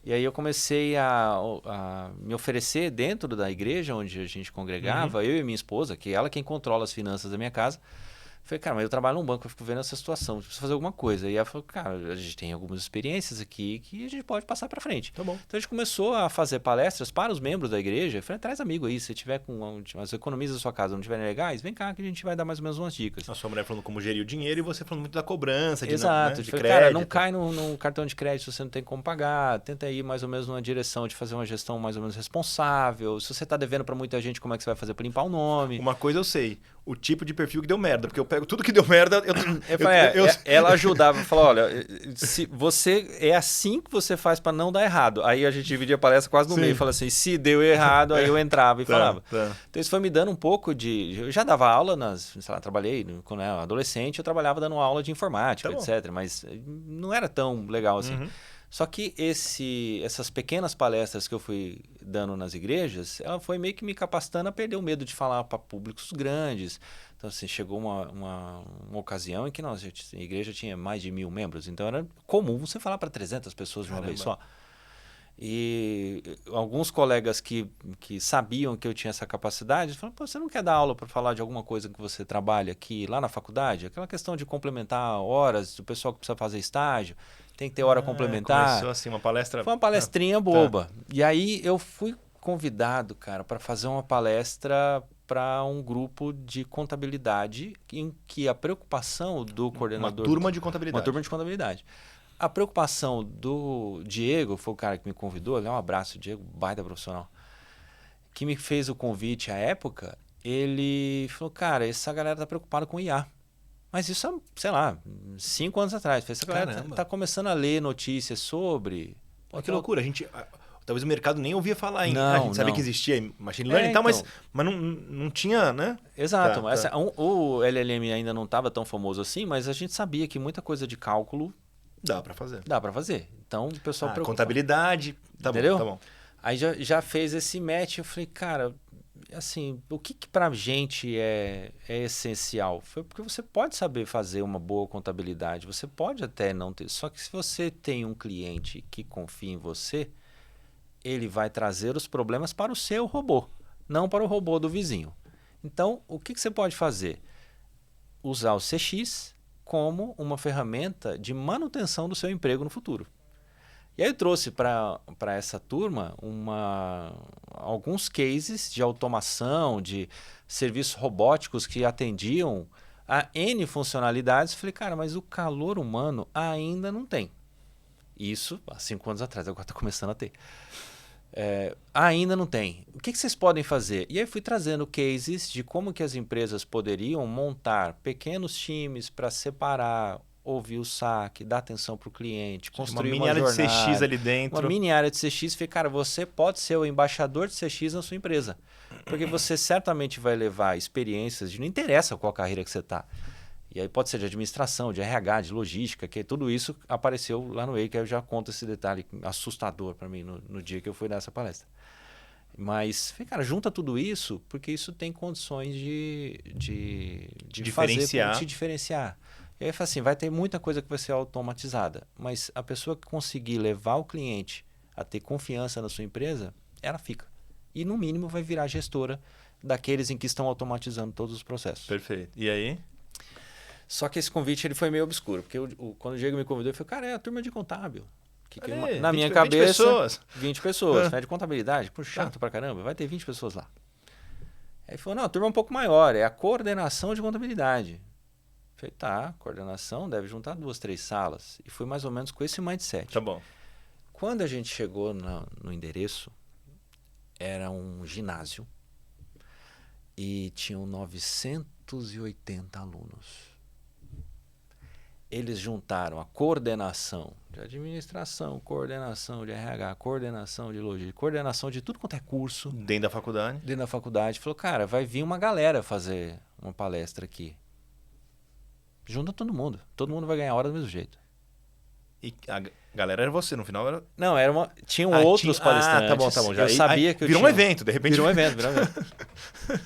E aí eu comecei a me oferecer dentro da igreja onde a gente congregava, eu e minha esposa, que ela é quem controla as finanças da minha casa. Falei, cara, mas eu trabalho num banco, eu fico vendo essa situação, preciso fazer alguma coisa. E ela falou, cara, a gente tem algumas experiências aqui que a gente pode passar para frente. Tá bom. Então a gente começou a fazer palestras para os membros da igreja. Eu falei, traz amigo aí, se tiver com as economias da sua casa não estiverem legais, vem cá que a gente vai dar mais ou menos umas dicas. A sua mulher falando como gerir o dinheiro e você falando muito da cobrança, de, exato, de crédito. Cara, não cai no cartão de crédito se você não tem como pagar. Tenta ir mais ou menos numa direção de fazer uma gestão mais ou menos responsável. Se você está devendo para muita gente, como é que você vai fazer para limpar o nome? Uma coisa eu sei, o tipo de perfil que deu merda, porque eu pego tudo que deu merda. Ela ajudava, falava, olha, se você é assim que você faz para não dar errado. Aí a gente dividia a palestra quase no meio, fala assim, se deu errado, aí eu entrava e falava. Então isso foi me dando um pouco de... Eu já dava aula, sei lá, trabalhei, quando eu era adolescente, eu trabalhava dando aula de informática, etc. Mas não era tão legal assim. Só que essas pequenas palestras que eu fui dando nas igrejas, ela foi meio que me capacitando a perder o medo de falar para públicos grandes. Então, assim, chegou uma ocasião em que a igreja tinha mais de 1.000 membros. Então, era comum você falar para 300 pessoas de uma vez só. E alguns colegas que sabiam que eu tinha essa capacidade falaram, pô, você não quer dar aula para falar de alguma coisa que você trabalha aqui, lá na faculdade? Aquela questão de complementar horas, do pessoal que precisa fazer estágio, tem que ter hora complementar. Começou assim, uma palestra... Foi uma palestrinha boba. E aí eu fui convidado, cara, para fazer uma palestra para um grupo de contabilidade em que a preocupação do coordenador... Uma turma de contabilidade. Uma turma de contabilidade. A preocupação do Diego, foi o cara que me convidou, um abraço, Diego, baita profissional, que me fez o convite à época, ele falou, cara, essa galera tá preocupada com IA. Mas isso é, sei lá, 5 anos atrás. Essa galera tá começando a ler notícias sobre... Pô, que loucura, a gente... Talvez o mercado nem ouvia falar ainda. Não, a gente sabia que existia machine learning e tal, então, mas não tinha, né? Exato. O LLM ainda não estava tão famoso assim, mas a gente sabia que muita coisa de cálculo... Dá para fazer. Dá para fazer. Então o pessoal preocupa. Contabilidade, entendeu? Tá bom. Aí já fez esse match, eu falei, cara, assim, o que pra gente é essencial? Foi porque você pode saber fazer uma boa contabilidade, você pode até não ter, só que se você tem um cliente que confia em você, ele vai trazer os problemas para o seu robô, não para o robô do vizinho. Então, o que você pode fazer? Usar o CX como uma ferramenta de manutenção do seu emprego no futuro. E aí eu trouxe para essa turma alguns cases de automação, de serviços robóticos que atendiam a N funcionalidades. Falei, cara, mas o calor humano ainda não tem. Isso há 5 anos atrás, agora está começando a ter. Ainda não tem. O que vocês podem fazer? E aí fui trazendo cases de como que as empresas poderiam montar pequenos times para separar, ouvir o saque, dar atenção para o cliente, construir uma mini área jornada, de CX ali dentro. Uma mini área de CX. Falei, cara, você pode ser o embaixador de CX na sua empresa. Porque você certamente vai levar experiências de não interessa qual carreira que você está. E aí pode ser de administração, de RH, de logística, que tudo isso apareceu lá no EI, que eu já conto esse detalhe assustador para mim no dia que eu fui nessa palestra. Mas, cara, junta tudo isso, porque isso tem condições de diferenciar. Te diferenciar. E aí, assim, vai ter muita coisa que vai ser automatizada, mas a pessoa que conseguir levar o cliente a ter confiança na sua empresa, ela fica. E, no mínimo, vai virar gestora daqueles em que estão automatizando todos os processos. Perfeito. E aí? Só que esse convite ele foi meio obscuro, porque quando o Diego me convidou, eu falei, cara, é a turma de contábil. Na minha cabeça, 20 pessoas. De contabilidade, por chato pra caramba, vai ter 20 pessoas lá. Aí ele falou, não, a turma é um pouco maior, é a coordenação de contabilidade. Eu falei, tá, coordenação deve juntar 2, 3 salas. E foi mais ou menos com esse mindset. Tá bom. Quando a gente chegou no endereço, era um ginásio e tinham 980 alunos. Eles juntaram a coordenação de administração, coordenação de RH, coordenação de logística, coordenação de tudo quanto é curso. Dentro da faculdade. Dentro da faculdade. Falou, cara, vai vir uma galera fazer uma palestra aqui. Junta todo mundo. Todo mundo vai ganhar hora do mesmo jeito. E a galera era você, no final era... Não, tinham outros palestrantes. Tá bom. Já eu sabia que eu virou tinha... um evento, de repente. Virou um evento.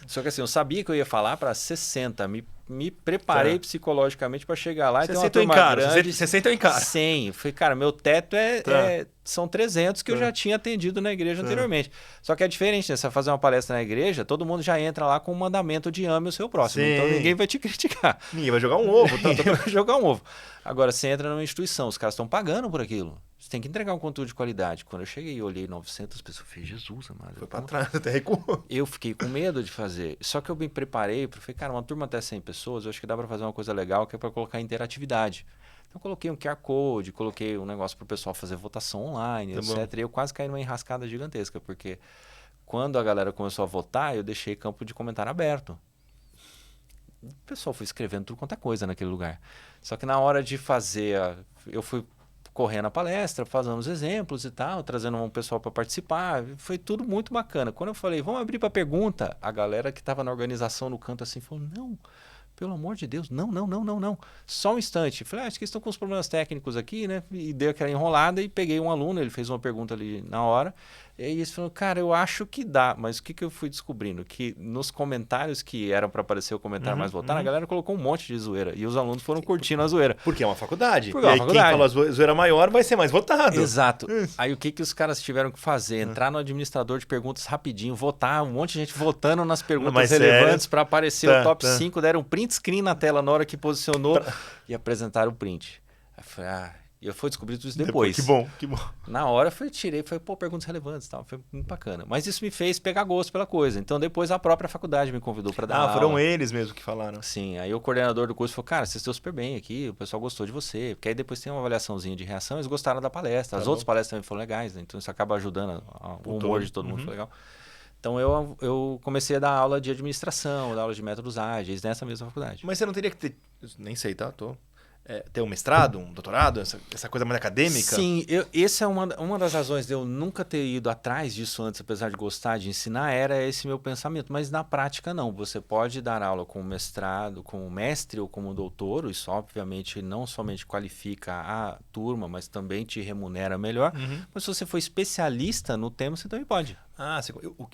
Só que assim, eu sabia que eu ia falar para 60. Me preparei psicologicamente para chegar lá e ter uma turma grande. 60 eu encaro. 100. Falei, cara, meu teto são 300 que eu já tinha atendido na igreja anteriormente. Só que é diferente, né? Você vai fazer uma palestra na igreja, todo mundo já entra lá com o mandamento de ame o seu próximo. Sim. Então ninguém vai te criticar. Ninguém vai jogar um ovo. Ninguém vai jogar um ovo. Agora, você entra numa instituição, os caras estão pagando por aquilo. Você tem que entregar um conteúdo de qualidade. Quando eu cheguei e olhei 900 pessoas, eu falei, Jesus, amado. Foi pra trás, até recuou. Eu fiquei com medo de fazer. Só que eu me preparei, falei, cara, uma turma até 100 pessoas, eu acho que dá para fazer uma coisa legal, que é para colocar interatividade. Então, eu coloquei um QR Code, coloquei um negócio para o pessoal fazer votação online, etc. Bom. E eu quase caí numa enrascada gigantesca, porque quando a galera começou a votar, eu deixei campo de comentário aberto. O pessoal foi escrevendo tudo quanto é coisa naquele lugar. Só que na hora de fazer, eu fui correndo a palestra, fazendo os exemplos e tal, trazendo um pessoal para participar. Foi tudo muito bacana. Quando eu falei, vamos abrir para pergunta, a galera que estava na organização no canto assim falou, não, pelo amor de Deus, não. Só um instante. Falei, acho que estão com os problemas técnicos aqui, né? E dei aquela enrolada e peguei um aluno, ele fez uma pergunta ali na hora. E aí eles falaram, cara, eu acho que dá. Mas o que eu fui descobrindo? Que nos comentários que eram para aparecer o comentário mais votado, a galera colocou um monte de zoeira. E os alunos foram curtindo a zoeira. Porque é uma faculdade. Porque é uma faculdade. Quem fala zoeira maior vai ser mais votado. Exato. Aí o que os caras tiveram que fazer? Entrar no administrador de perguntas rapidinho, votar, um monte de gente votando nas perguntas relevantes para aparecer o top 5. Deram um print screen na tela na hora que posicionou e apresentaram o print. Aí eu falei, e eu fui descobrir tudo isso depois. Que bom. Na hora eu tirei, perguntas relevantes e tal. Foi muito bacana. Mas isso me fez pegar gosto pela coisa. Então depois a própria faculdade me convidou para dar aula. Foram eles mesmo que falaram. Sim, aí o coordenador do curso falou, cara, você esteu super bem aqui, o pessoal gostou de você. Porque aí depois tem uma avaliaçãozinha de reação, eles gostaram da palestra. As outras palestras também foram legais, né? Então isso acaba ajudando, o humor de todo mundo foi legal. Então eu comecei a dar aula de administração, dar aula de métodos ágeis nessa mesma faculdade. Mas você não teria que ter, nem sei, tá? Ter um mestrado, um doutorado, essa coisa mais acadêmica? Sim, essa é uma das razões de eu nunca ter ido atrás disso antes, apesar de gostar de ensinar, era esse meu pensamento. Mas na prática não, você pode dar aula com mestrado, como mestre ou como doutor, isso obviamente não somente qualifica a turma, mas também te remunera melhor. Mas se você for especialista no tema, você também pode. Ah,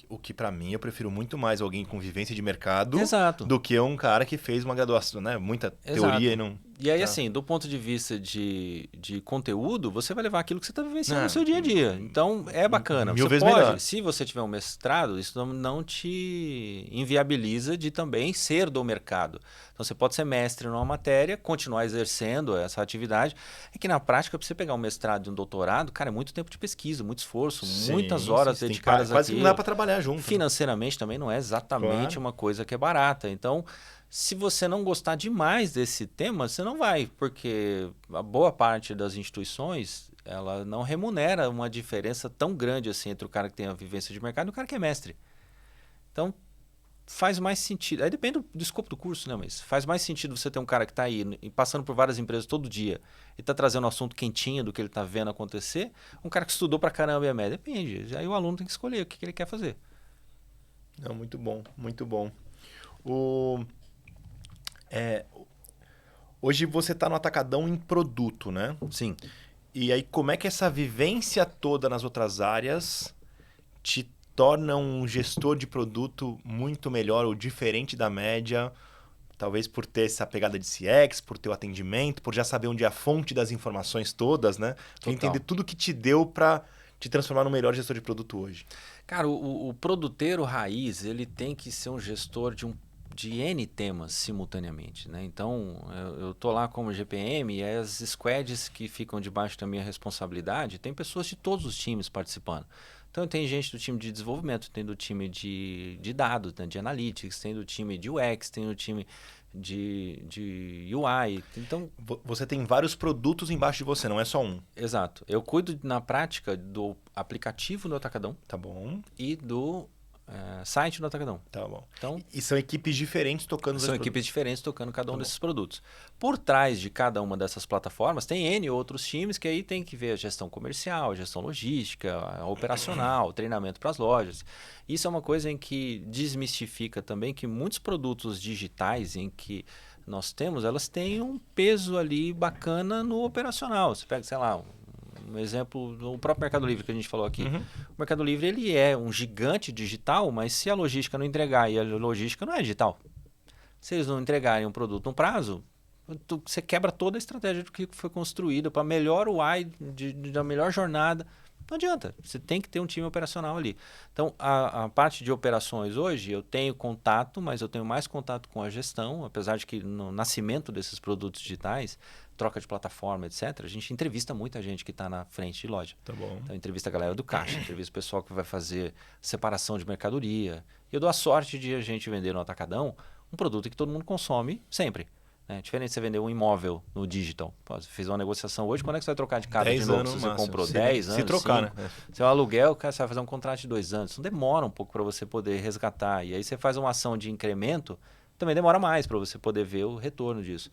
o que para mim eu prefiro muito mais alguém com vivência de mercado Exato. do que um cara que fez uma graduação, né? Muita teoria e não... E aí, Tá. assim, do ponto de vista de conteúdo, você vai levar aquilo que você está vivenciando Não, no seu dia a dia. Então, é bacana. mil Você vezes pode, melhor. se você tiver um mestrado, isso não te inviabiliza de também ser do mercado. Então, você pode ser mestre numa matéria, continuar exercendo essa atividade. É que na prática, para você pegar um mestrado e um doutorado, cara, é muito tempo de pesquisa, muito esforço, muitas horas Tem que dedicadas quase que não àquilo. dá para trabalhar junto. Né? Financeiramente também não é exatamente Claro. uma coisa que é barata. Então, se você não gostar demais desse tema, você não vai, porque a boa parte das instituições, ela não remunera uma diferença tão grande assim entre o cara que tem a vivência de mercado e o cara que é mestre. Então, faz mais sentido. Aí depende do escopo do curso, né? Mas faz mais sentido você ter um cara que está aí passando por várias empresas todo dia e está trazendo um assunto quentinho do que ele está vendo acontecer, um cara que estudou pra caramba e é médio. Depende. Aí o aluno tem que escolher o que ele quer fazer. Não, muito bom, muito bom. Hoje você está no Atacadão em produto, né? Sim. E aí, como é que essa vivência toda nas outras áreas te torna um gestor de produto muito melhor ou diferente da média? Talvez por ter essa pegada de CX, por ter o atendimento, por já saber onde é a fonte das informações todas, né? Pra entender tudo que te deu para te transformar no melhor gestor de produto hoje. Cara, o produteiro raiz, ele tem que ser um gestor de N temas simultaneamente, né? Então, eu tô lá como GPM e as squads que ficam debaixo da minha responsabilidade, tem pessoas de todos os times participando. Então, tem gente do time de desenvolvimento, tem do time de dados, né, de analytics, tem do time de UX, tem do time de UI. Então, você tem vários produtos embaixo de você, não é só um. Exato. Eu cuido, na prática, do aplicativo do Atacadão. Tá bom. E do site do Atacadão. Tá bom. Então, e são equipes diferentes tocando São equipes diferentes tocando cada um desses produtos. Por trás de cada uma dessas plataformas, tem N outros times que aí tem que ver a gestão comercial, a gestão logística, a operacional, treinamento para as lojas. Isso é uma coisa em que desmistifica também que muitos produtos digitais em que nós temos, elas têm um peso ali bacana no operacional. Você pega, sei lá, um exemplo, o próprio Mercado Livre que a gente falou aqui. O Mercado Livre ele é um gigante digital, mas se a logística não entregar, e a logística não é digital, se eles não entregarem um produto no prazo, você quebra toda a estratégia do que foi construída para melhor UI, da melhor jornada. Não adianta, você tem que ter um time operacional ali. Então, a parte de operações hoje, eu tenho contato, mas eu tenho mais contato com a gestão, apesar de que no nascimento desses produtos digitais, troca de plataforma, etc., a gente entrevista muita gente que está na frente de loja. Tá bom. Então, entrevista a galera do caixa, entrevista o pessoal que vai fazer separação de mercadoria. E eu dou a sorte de a gente vender no Atacadão um produto que todo mundo consome sempre. Diferente de você vender um imóvel no digital. Pô, você fez uma negociação hoje, quando é que você vai trocar de casa de novo? Se você comprou 10 anos, se trocar, 5, né? Se é um aluguel, cara, você vai fazer um contrato de 2 anos. Isso demora um pouco para você poder resgatar. E aí você faz uma ação de incremento, também demora mais para você poder ver o retorno disso.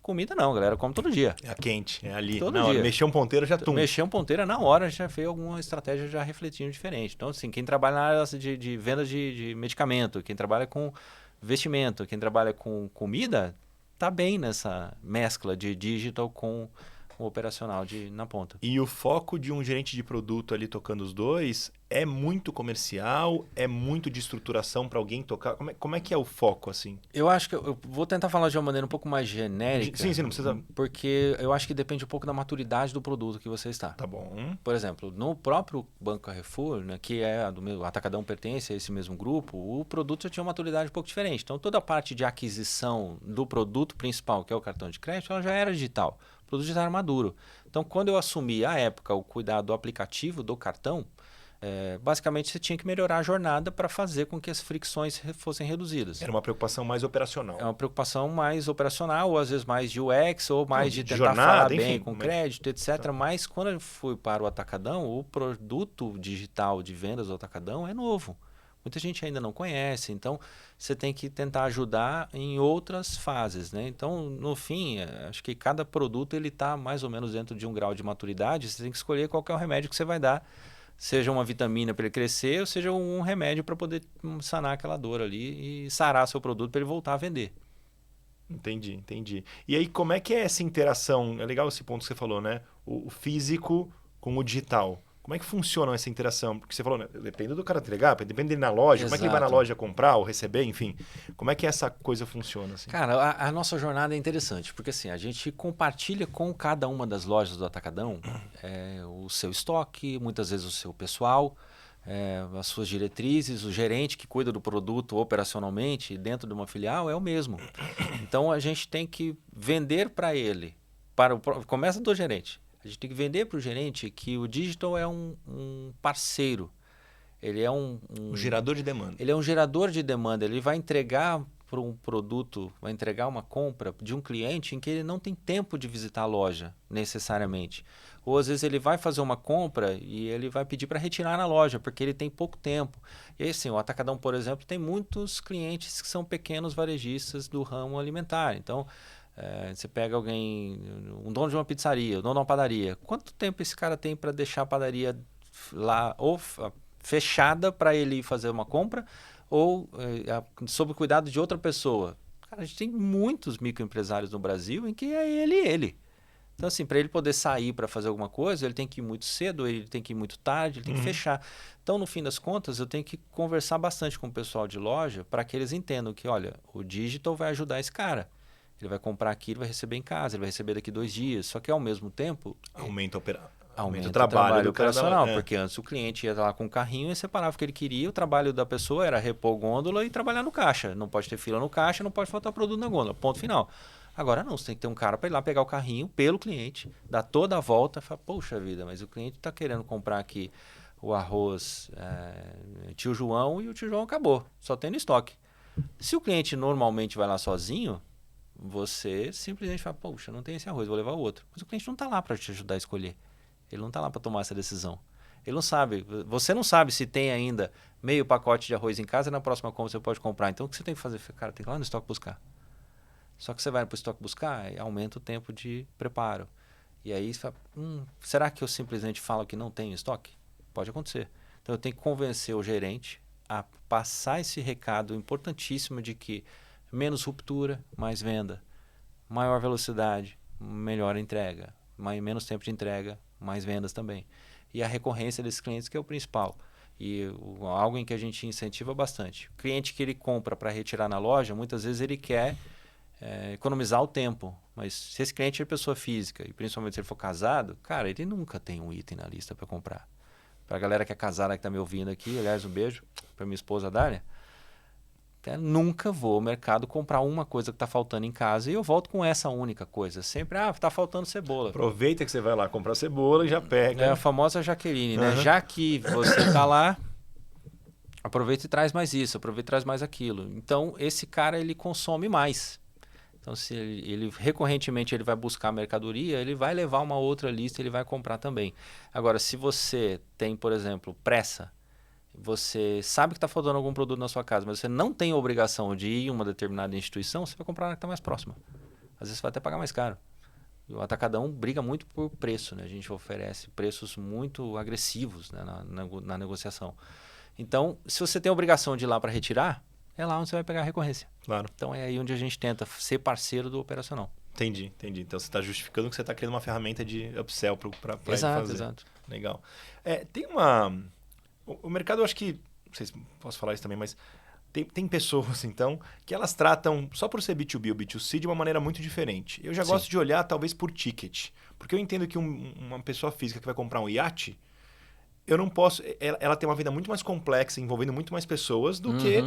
Comida não, galera, come todo dia. É quente, é ali. Todo não, dia. Mexer um ponteiro já tum. Mexer um ponteiro na hora, já fez alguma estratégia já refletindo diferente. Então, assim, quem trabalha na área de venda de medicamento, quem trabalha com vestimento, quem trabalha com comida, tá bem nessa mescla de digital com o operacional na ponta. E o foco de um gerente de produto ali tocando os dois é muito comercial, é muito de estruturação para alguém tocar? Como é que é o foco, assim? Eu acho que eu vou tentar falar de uma maneira um pouco mais genérica. Sim, não precisa... Porque eu acho que depende um pouco da maturidade do produto que você está. Tá bom. Por exemplo, no próprio Banco Carrefour, né, que é do mesmo, Atacadão pertence a esse mesmo grupo, o produto já tinha uma maturidade um pouco diferente. Então, toda a parte de aquisição do produto principal, que é o cartão de crédito, ela já era digital. O produto já era maduro. Então, quando eu assumi, à época, o cuidado do aplicativo do cartão, basicamente você tinha que melhorar a jornada para fazer com que as fricções fossem reduzidas. Era uma preocupação mais operacional. É uma preocupação mais operacional, ou às vezes mais de UX, ou mais de tentar jornada, falar enfim, bem com crédito, etc. Tá. Mas quando eu fui para o Atacadão, o produto digital de vendas do Atacadão é novo. Muita gente ainda não conhece, então você tem que tentar ajudar em outras fases, né? Então, no fim, acho que cada produto ele está mais ou menos dentro de um grau de maturidade, você tem que escolher qual que é o remédio que você vai dar, seja uma vitamina para ele crescer, ou seja um remédio para poder sanar aquela dor ali e sarar seu produto para ele voltar a vender. Entendi. E aí, como é que é essa interação? É legal esse ponto que você falou, né? O físico com o digital. Como é que funciona essa interação? Porque você falou, né, depende do cara entregar, depende dele na loja, Exato. como é que ele vai na loja comprar ou receber, enfim. Como é que essa coisa funciona? Assim? Cara, a nossa jornada é interessante, porque assim, a gente compartilha com cada uma das lojas do Atacadão o seu estoque, muitas vezes o seu pessoal, as suas diretrizes, o gerente que cuida do produto operacionalmente dentro de uma filial é o mesmo. Então a gente tem que vender para ele, começa do gerente. A gente tem que vender para o gerente que o digital é um parceiro. Ele é um gerador de demanda. Ele é um gerador de demanda. Ele vai entregar para um produto, vai entregar uma compra de um cliente em que ele não tem tempo de visitar a loja, necessariamente. Ou às vezes ele vai fazer uma compra e ele vai pedir para retirar na loja, porque ele tem pouco tempo. E aí, assim, o Atacadão, por exemplo, tem muitos clientes que são pequenos varejistas do ramo alimentar. Então, você pega alguém, um dono de uma pizzaria, um dono de uma padaria. Quanto tempo esse cara tem para deixar a padaria lá ou fechada para ele fazer uma compra ou sob o cuidado de outra pessoa? Cara, a gente tem muitos microempresários no Brasil em que é ele. Então, assim, para ele poder sair para fazer alguma coisa, ele tem que ir muito cedo, ele tem que ir muito tarde, ele tem que fechar. Então, no fim das contas, eu tenho que conversar bastante com o pessoal de loja para que eles entendam que, olha, o digital vai ajudar esse cara. Ele vai comprar aqui, ele vai receber em casa, ele vai receber daqui 2 dias. Só que, ao mesmo tempo... Aumenta o trabalho do operacional, cara, porque antes o cliente ia lá com o carrinho e separava o que ele queria, o trabalho da pessoa era repor gôndola e trabalhar no caixa. Não pode ter fila no caixa, não pode faltar produto na gôndola, ponto final. Agora não, você tem que ter um cara para ir lá pegar o carrinho pelo cliente, dar toda a volta e falar, poxa vida, mas o cliente está querendo comprar aqui o arroz Tio João e o Tio João acabou, só tem no estoque. Se o cliente normalmente vai lá sozinho, você simplesmente fala, poxa, não tem esse arroz, vou levar o outro. Mas o cliente não está lá para te ajudar a escolher. Ele não está lá para tomar essa decisão. Ele não sabe. Você não sabe se tem ainda meio pacote de arroz em casa e na próxima compra você pode comprar. Então o que você tem que fazer? Cara, tem que ir lá no estoque buscar. Só que você vai para o estoque buscar e aumenta o tempo de preparo. E aí você fala, será que eu simplesmente falo que não tenho estoque? Pode acontecer. Então eu tenho que convencer o gerente a passar esse recado importantíssimo de que menos ruptura, mais venda. Maior velocidade, melhor entrega. Menos tempo de entrega, mais vendas também. E a recorrência desses clientes que é o principal. E algo em que a gente incentiva bastante. O cliente que ele compra para retirar na loja, muitas vezes ele quer economizar o tempo. Mas se esse cliente é pessoa física, e principalmente se ele for casado, cara, ele nunca tem um item na lista para comprar. Para a galera que é casada que está me ouvindo aqui, aliás, um beijo para minha esposa Dália. Nunca vou ao mercado comprar uma coisa que está faltando em casa e eu volto com essa única coisa. Sempre, está faltando cebola. Aproveita que você vai lá comprar cebola e já pega. É a famosa Jaqueline, né? Já que você está lá, aproveita e traz mais isso, aproveita e traz mais aquilo. Então, esse cara, ele consome mais. Então, se ele recorrentemente ele vai buscar mercadoria, ele vai levar uma outra lista e ele vai comprar também. Agora, se você tem, por exemplo, pressa, você sabe que está faltando algum produto na sua casa, mas você não tem a obrigação de ir em uma determinada instituição, você vai comprar na que está mais próxima. Às vezes você vai até pagar mais caro. E o Atacadão briga muito por preço, né? A gente oferece preços muito agressivos, né, na negociação. Então, se você tem a obrigação de ir lá para retirar, é lá onde você vai pegar a recorrência. Claro. Então é aí onde a gente tenta ser parceiro do operacional. Entendi. Então você está justificando que você está criando uma ferramenta de upsell para ele fazer. Exato. Legal. Tem uma... O mercado, eu acho que... Não sei se posso falar isso também, mas... Tem pessoas, então, que elas tratam, só por ser B2B ou B2C, de uma maneira muito diferente. Eu já gosto de olhar, talvez, por ticket. Porque eu entendo que uma pessoa física que vai comprar um iate, eu não posso... Ela tem uma vida muito mais complexa, envolvendo muito mais pessoas, do que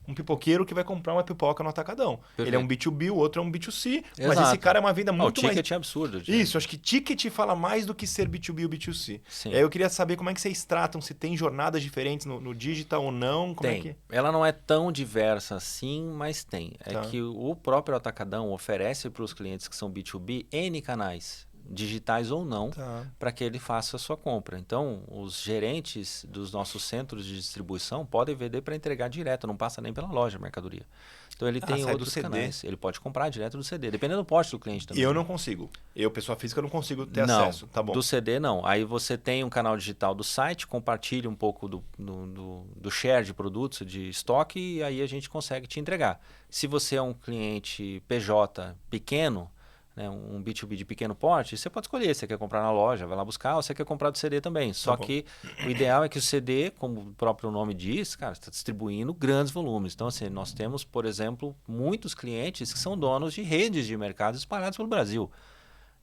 um pipoqueiro que vai comprar uma pipoca no Atacadão. Perfeito. Ele é um B2B, o outro é um B2C, Exato. mas esse cara é uma vida muito mais... O ticket é absurdo. Isso, acho que ticket fala mais do que ser B2B ou B2C. Sim. Eu queria saber como é que vocês tratam, se tem jornadas diferentes no digital ou não. Como tem. É que... Ela não é tão diversa assim, mas tem. É que o próprio Atacadão oferece para os clientes que são B2B N canais, digitais ou não, para que ele faça a sua compra. Então, os gerentes dos nossos centros de distribuição podem vender para entregar direto, não passa nem pela loja a mercadoria. Então, ele tem outros canais. Ele pode comprar direto do CD, dependendo do porte do cliente também. E eu não consigo. Eu, pessoa física, não consigo ter acesso. Tá bom. Do CD, não. Aí você tem um canal digital do site, compartilha um pouco do share de produtos, de estoque, e aí a gente consegue te entregar. Se você é um cliente PJ pequeno, né, um B2B de pequeno porte, você pode escolher, você quer comprar na loja, vai lá buscar, ou você quer comprar do CD também. Só que o ideal é que o CD, como o próprio nome diz, cara, está distribuindo grandes volumes. Então, assim, nós temos, por exemplo, muitos clientes que são donos de redes de mercado espalhados pelo Brasil.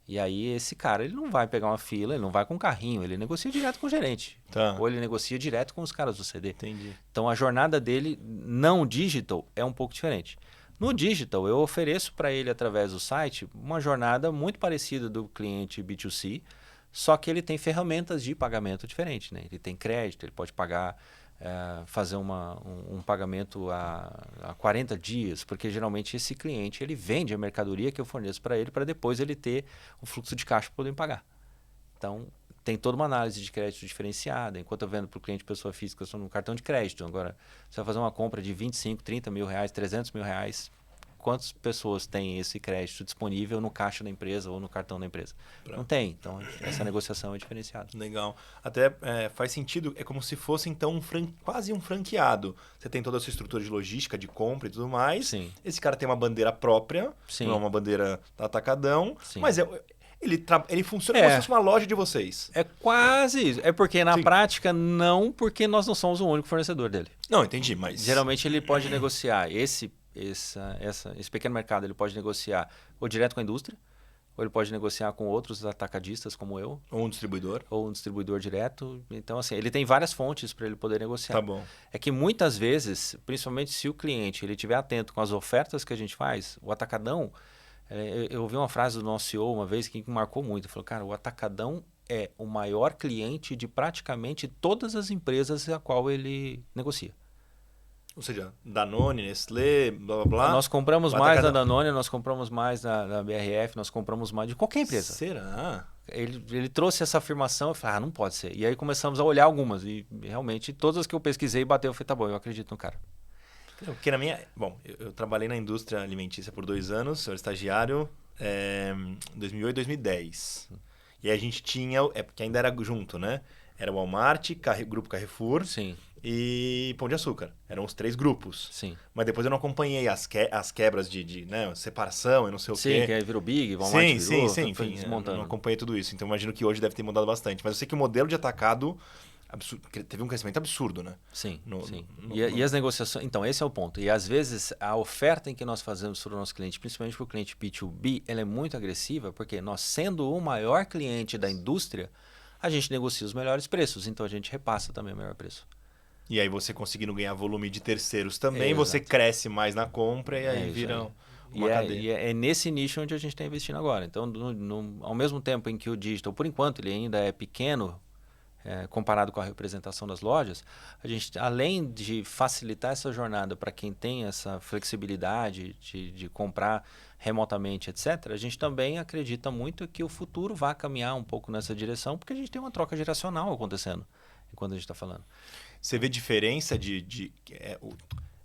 E aí esse cara, ele não vai pegar uma fila, ele não vai com um carrinho, ele negocia direto com o gerente. Tá. Ou ele negocia direto com os caras do CD. Entendi. Então a jornada dele não digital é um pouco diferente. No digital, eu ofereço para ele através do site uma jornada muito parecida do cliente B2C, só que ele tem ferramentas de pagamento diferentes, né? Ele tem crédito, ele pode pagar, fazer um pagamento a 40 dias, porque geralmente esse cliente ele vende a mercadoria que eu forneço para ele depois ele ter um fluxo de caixa para poder pagar. Então, tem toda uma análise de crédito diferenciada. Enquanto eu vendo para o cliente pessoa física, eu estou no cartão de crédito. Agora, você vai fazer uma compra de 25, 30 mil reais, 300 mil reais, quantas pessoas têm esse crédito disponível no caixa da empresa ou no cartão da empresa? Não tem. Então, essa negociação é diferenciada. Legal. Até faz sentido, é como se fosse então quase um franqueado. Você tem toda a sua estrutura de logística, de compra e tudo mais. Sim. Esse cara tem uma bandeira própria, Sim. não é uma bandeira do atacadão, Sim. mas ele funciona como se fosse uma loja de vocês. É quase isso. É porque na Sim. prática não, porque nós não somos o único fornecedor dele. Não, entendi, mas... Geralmente ele pode negociar esse pequeno mercado, ele pode negociar ou direto com a indústria, ou ele pode negociar com outros atacadistas como eu. Ou um distribuidor. Ou um distribuidor direto. Então, assim, ele tem várias fontes para ele poder negociar. Tá bom. É que muitas vezes, principalmente se o cliente ele estiver atento com as ofertas que a gente faz, o atacadão... Eu ouvi uma frase do nosso CEO uma vez que me marcou muito. Ele falou, cara, o atacadão é o maior cliente de praticamente todas as empresas a qual ele negocia. Ou seja, Danone, Nestlé, blá blá blá. Nós compramos mais da Danone, nós compramos mais da BRF, nós compramos mais de qualquer empresa. Será? Ele trouxe essa afirmação e falei, não pode ser. E aí começamos a olhar algumas e realmente todas as que eu pesquisei bateu, eu falei, tá bom, eu acredito no cara. Porque Bom, eu trabalhei na indústria alimentícia por 2 anos, eu era estagiário em 2008 e 2010. E a gente tinha, porque ainda era junto, né? Era o Walmart, Grupo Carrefour. Sim. E Pão de Açúcar. Eram os 3 grupos. Sim. Mas depois eu não acompanhei as quebras de né, separação e não sei o quê. Sim, que aí virou Big, Walmart virou. Sim, enfim. Desmontando. Eu não acompanhei tudo isso. Então imagino que hoje deve ter mudado bastante. Mas eu sei que o modelo de atacado teve um crescimento absurdo, né? Sim, sim. E as negociações... Então, esse é o ponto. E às vezes a oferta em que nós fazemos para o nosso cliente, principalmente para o cliente B2B, ela é muito agressiva, porque nós, sendo o maior cliente da indústria, a gente negocia os melhores preços. Então, a gente repassa também o melhor preço. E aí você conseguindo ganhar volume de terceiros também, você cresce mais na compra e aí vira uma cadeia. E é nesse nicho onde a gente está investindo agora. Então, ao mesmo tempo em que o digital, por enquanto, ele ainda é pequeno, comparado com a representação das lojas, a gente, além de facilitar essa jornada para quem tem essa flexibilidade de comprar remotamente, etc., a gente também acredita muito que o futuro vai caminhar um pouco nessa direção, porque a gente tem uma troca geracional acontecendo enquanto a gente está falando. Você vê diferença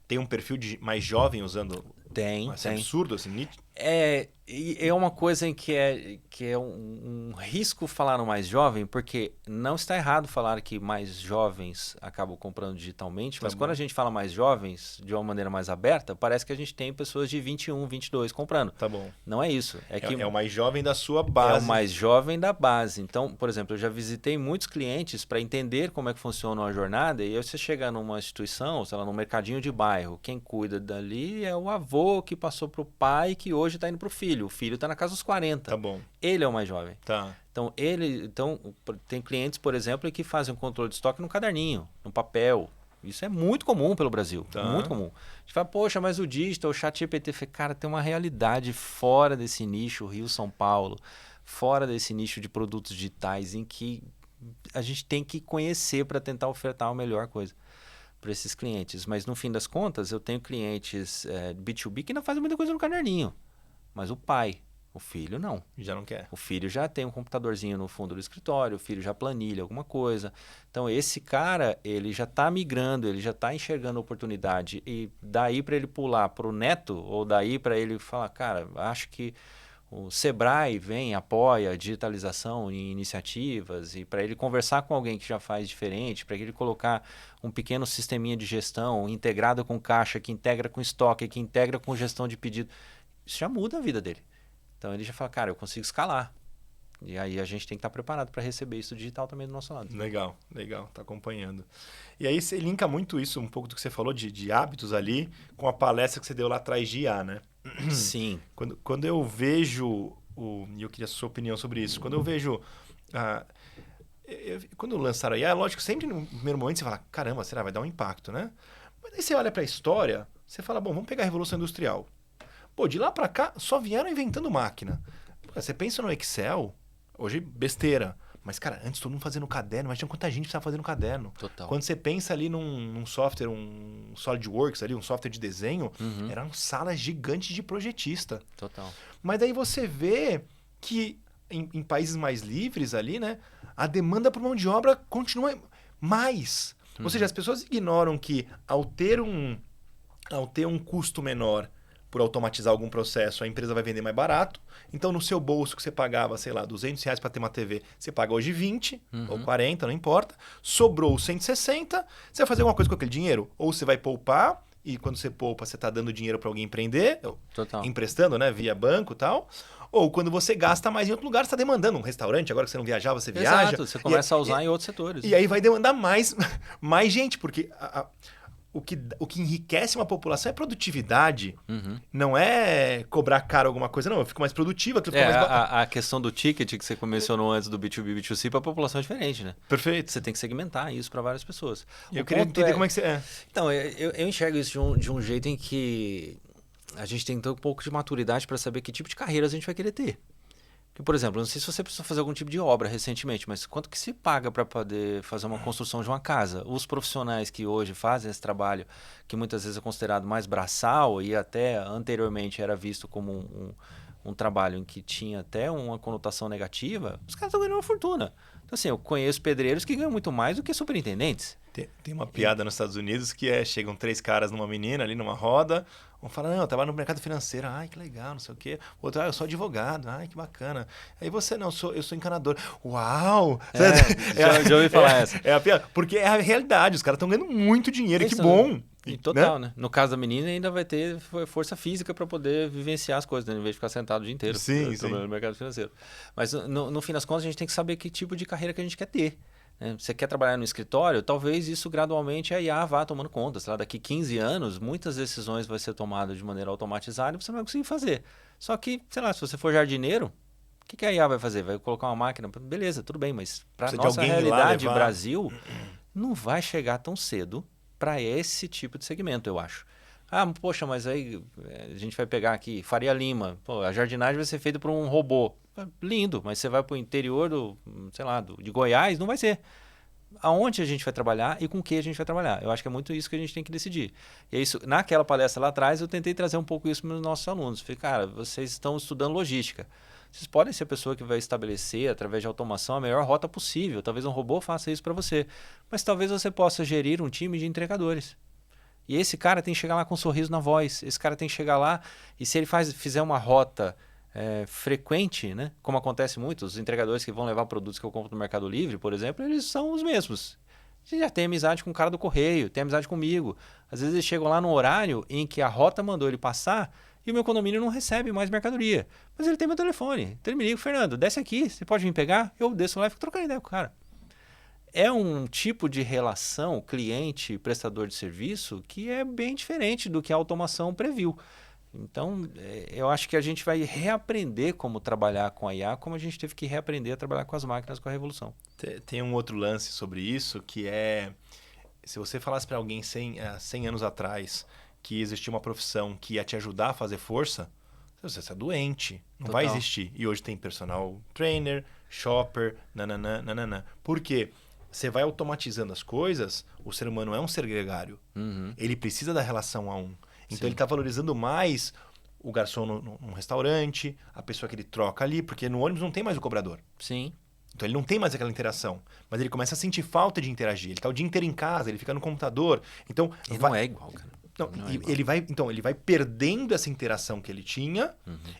tem um perfil mais jovem usando? Tem. Absurdo, assim, É uma coisa em que é um risco falar no mais jovem, porque não está errado falar que mais jovens acabam comprando digitalmente, mas quando a gente fala mais jovens, de uma maneira mais aberta, parece que a gente tem pessoas de 21, 22 comprando. Tá bom. Não é isso. É o mais jovem da sua base. É o mais jovem da base. Então, por exemplo, eu já visitei muitos clientes para entender como é que funciona uma jornada, e aí você chega numa instituição, sei lá, num mercadinho de bairro, quem cuida dali é o avô que passou para o pai, que hoje está indo para o filho. O filho está na casa dos 40. Tá bom. Ele é o mais jovem. Tá. Então, tem clientes, por exemplo, que fazem um controle de estoque no caderninho, no papel. Isso é muito comum pelo Brasil. Tá. Muito comum. A gente fala, poxa, mas o digital, o ChatGPT, cara, tem uma realidade fora desse nicho Rio-São Paulo, fora desse nicho de produtos digitais, em que a gente tem que conhecer para tentar ofertar a melhor coisa para esses clientes. Mas, no fim das contas, eu tenho clientes B2B que não fazem muita coisa no caderninho. Mas o pai, o filho não. Já não quer. O filho já tem um computadorzinho no fundo do escritório, o filho já planilha alguma coisa. Então, esse cara, ele já está migrando, ele já está enxergando a oportunidade. E daí para ele pular para o neto, ou daí para ele falar, cara, acho que o Sebrae vem, apoia a digitalização em iniciativas, e para ele conversar com alguém que já faz diferente, para ele colocar um pequeno sisteminha de gestão integrado com caixa, que integra com estoque, que integra com gestão de pedido, isso já muda a vida dele. Então ele já fala, cara, eu consigo escalar. E aí a gente tem que estar preparado para receber isso digital também do nosso lado. Legal, tá acompanhando. E aí você linka muito isso, um pouco do que você falou de hábitos ali, com a palestra que você deu lá atrás de IA, né? Sim. Quando eu vejo, e eu queria a sua opinião sobre isso, quando eu vejo... quando lançaram a IA, lógico, sempre no primeiro momento você fala, caramba, será? Vai dar um impacto, né? Mas aí você olha para a história, você fala, bom, vamos pegar a Revolução Industrial. Pô, de lá para cá, só vieram inventando máquina. Pô, você pensa no Excel, hoje besteira. Mas, cara, antes todo mundo fazia no caderno, imagina quanta gente precisava fazer no caderno. Total. Quando você pensa ali num software, um SolidWorks, ali, um software de desenho, eram salas gigantes de projetista. Total. Mas daí você vê que em países mais livres ali, né, a demanda por mão de obra continua mais. Ou seja, as pessoas ignoram que ao ter um custo menor por automatizar algum processo, a empresa vai vender mais barato. Então, no seu bolso que você pagava, sei lá, R$200 para ter uma TV, você paga hoje 20 ou 40, não importa. Sobrou 160, você vai fazer alguma coisa com aquele dinheiro? Ou você vai poupar, e quando você poupa, você está dando dinheiro para alguém empreender, emprestando, né, via banco e tal. Ou quando você gasta mais em outro lugar, você está demandando um restaurante, agora que você não viajava, você viaja. Exato, você começa a usar em outros setores. E aí vai demandar mais gente, porque o que enriquece uma população é produtividade, não é cobrar caro alguma coisa, não. Eu fico mais produtiva. A questão do ticket que você mencionou antes do B2B, B2C, para a população é diferente, né? Perfeito. Você tem que segmentar isso para várias pessoas. Eu queria entender como é que você é. Então, eu enxergo isso de um jeito em que a gente tem que ter um pouco de maturidade para saber que tipo de carreira a gente vai querer ter. Porque, por exemplo, não sei se você precisou fazer algum tipo de obra recentemente, mas quanto que se paga para poder fazer uma construção de uma casa? Os profissionais que hoje fazem esse trabalho, que muitas vezes é considerado mais braçal e até anteriormente era visto como um trabalho em que tinha até uma conotação negativa, os caras estão ganhando uma fortuna. Então, assim, eu conheço pedreiros que ganham muito mais do que superintendentes. Tem uma piada nos Estados Unidos que chegam 3 caras numa menina ali numa roda, um fala, não, eu trabalho no mercado financeiro, ai, que legal, não sei o quê. O outro, eu sou advogado, ai, que bacana. Aí você, não, eu sou encanador. Uau! Já ouvi falar essa. É a piada, porque é a realidade, os caras estão ganhando muito dinheiro, e que bom! Total, né? No caso da menina, ainda vai ter força física para poder vivenciar as coisas, né? Em vez de ficar sentado o dia inteiro no mercado financeiro. Mas, no fim das contas, a gente tem que saber que tipo de carreira que a gente quer ter. Você quer trabalhar no escritório, talvez isso gradualmente a IA vá tomando conta. Sei lá, daqui 15 anos, muitas decisões vão ser tomadas de maneira automatizada e você não vai conseguir fazer. Só que, sei lá, se você for jardineiro, o que a IA vai fazer? Vai colocar uma máquina? Beleza, tudo bem, mas para a nossa realidade Brasil, não vai chegar tão cedo para esse tipo de segmento, eu acho. Ah, poxa, mas aí a gente vai pegar aqui Faria Lima. Pô, a jardinagem vai ser feita por um robô. Lindo, mas você vai para o interior de Goiás, não vai ser. Aonde a gente vai trabalhar e com o que a gente vai trabalhar? Eu acho que é muito isso que a gente tem que decidir. E é isso, naquela palestra lá atrás, eu tentei trazer um pouco isso para os nossos alunos. Falei, cara, vocês estão estudando logística. Vocês podem ser a pessoa que vai estabelecer, através de automação, a melhor rota possível. Talvez um robô faça isso para você. Mas talvez você possa gerir um time de entregadores. E esse cara tem que chegar lá com um sorriso na voz. Esse cara tem que chegar lá e se ele fizer uma rota frequente, né? Como acontece muito, os entregadores que vão levar produtos que eu compro no Mercado Livre, por exemplo, eles são os mesmos. Você já tem amizade com o cara do correio, tem amizade comigo. Às vezes eles chegam lá no horário em que a rota mandou ele passar e o meu condomínio não recebe mais mercadoria. Mas ele tem meu telefone. Então ele me liga, Fernando, desce aqui, você pode vir pegar? Eu desço lá e fico trocando ideia com o cara. É um tipo de relação cliente-prestador de serviço que é bem diferente do que a automação previu. Então, eu acho que a gente vai reaprender como trabalhar com a IA, como a gente teve que reaprender a trabalhar com as máquinas com a revolução. Tem um outro lance sobre isso, que é, se você falasse para alguém 100 anos atrás que existia uma profissão que ia te ajudar a fazer força, você é doente, não vai existir. E hoje tem personal trainer, shopper, nananã. Por quê? Você vai automatizando as coisas, o ser humano é um ser gregário. Ele precisa da relação a um. Então ele está valorizando mais o garçom num restaurante, a pessoa que ele troca ali, porque no ônibus não tem mais o cobrador. Sim. Então ele não tem mais aquela interação. Mas ele começa a sentir falta de interagir. Ele está o dia inteiro em casa, ele fica no computador. Então, não é igual, cara. Ele vai perdendo essa interação que ele tinha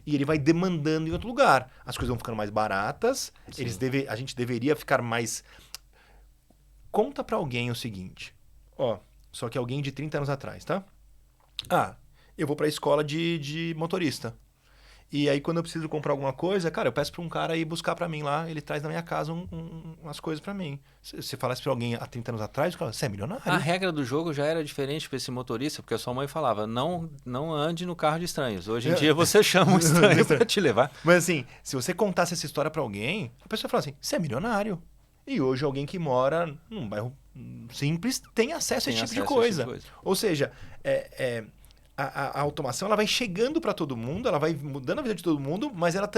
e ele vai demandando em outro lugar. As coisas vão ficando mais baratas, a gente deveria ficar mais... Conta para alguém o seguinte, só que alguém de 30 anos atrás, tá? Eu vou para a escola de motorista. E aí, quando eu preciso comprar alguma coisa, cara, eu peço para um cara ir buscar para mim lá, ele traz na minha casa umas coisas para mim. Se você falasse para alguém há 30 anos atrás, o cara, você é milionário. A regra do jogo já era diferente para esse motorista, porque a sua mãe falava, não ande no carro de estranhos. Hoje em dia você chama um estranho para te levar. Mas assim, se você contasse essa história para alguém, a pessoa fala assim, você é milionário. E hoje alguém que mora num bairro simples tem acesso a esse tipo de coisa. Ou seja, a automação ela vai chegando para todo mundo, ela vai mudando a vida de todo mundo, mas ela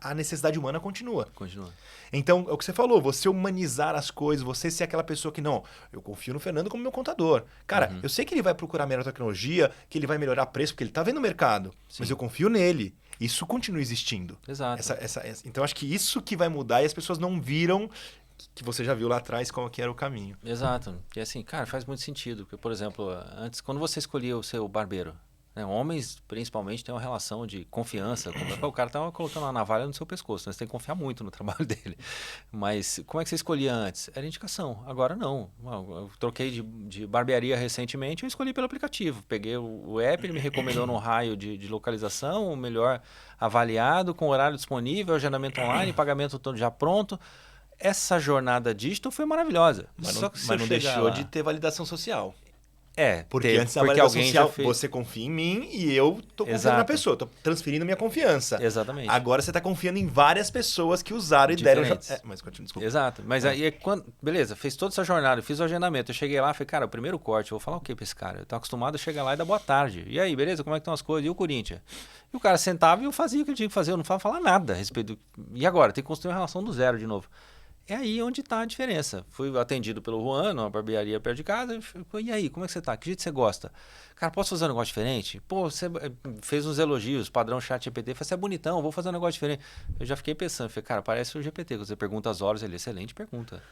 a necessidade humana continua. Então, é o que você falou, você humanizar as coisas, você ser aquela pessoa que, não, eu confio no Fernando como meu contador. Cara, eu sei que ele vai procurar melhor tecnologia, que ele vai melhorar preço, porque ele está vendo o mercado, mas eu confio nele. Isso continua existindo. Exato. Então, acho que isso que vai mudar e as pessoas não viram que você já viu lá atrás como que era o caminho. Exato. E assim, cara, faz muito sentido. Porque, por exemplo, antes, quando você escolhia o seu barbeiro, né, homens, principalmente, têm uma relação de confiança. O cara estava colocando uma navalha no seu pescoço, né? Você tem que confiar muito no trabalho dele. Mas como é que você escolhia antes? Era indicação. Agora não. Eu troquei de barbearia recentemente, eu escolhi pelo aplicativo. Peguei o app, ele me recomendou no raio de localização, o melhor avaliado, com horário disponível, agendamento online, pagamento todo já pronto. Essa jornada digital foi maravilhosa. Mas não deixou de ter validação social. Porque antes da validação social, você confia em mim e eu tô confiando na pessoa. Tô transferindo minha confiança. Exatamente. Agora você tá confiando em várias pessoas que usaram e deram... mas continua, desculpa. Exato. Mas aí, beleza, fez toda essa jornada, fiz o agendamento. Eu cheguei lá e falei, cara, o primeiro corte, eu vou falar o quê pra esse cara? Eu tô acostumado a chegar lá e dar boa tarde. E aí, beleza? Como é que estão as coisas? E o Corinthians? E o cara sentava e eu fazia o que eu tinha que fazer. Eu não falava nada a respeito do... E agora? Tem que construir uma relação do zero de novo. É aí onde está a diferença. Fui atendido pelo Juan, numa barbearia perto de casa. E aí, como é que você tá? Que jeito você gosta? Cara, posso fazer um negócio diferente? Pô, você fez uns elogios, padrão chat GPT. Falei, você é bonitão, vou fazer um negócio diferente. Eu já fiquei pensando, falei, cara, parece o GPT. Quando você pergunta as horas, ele, excelente pergunta.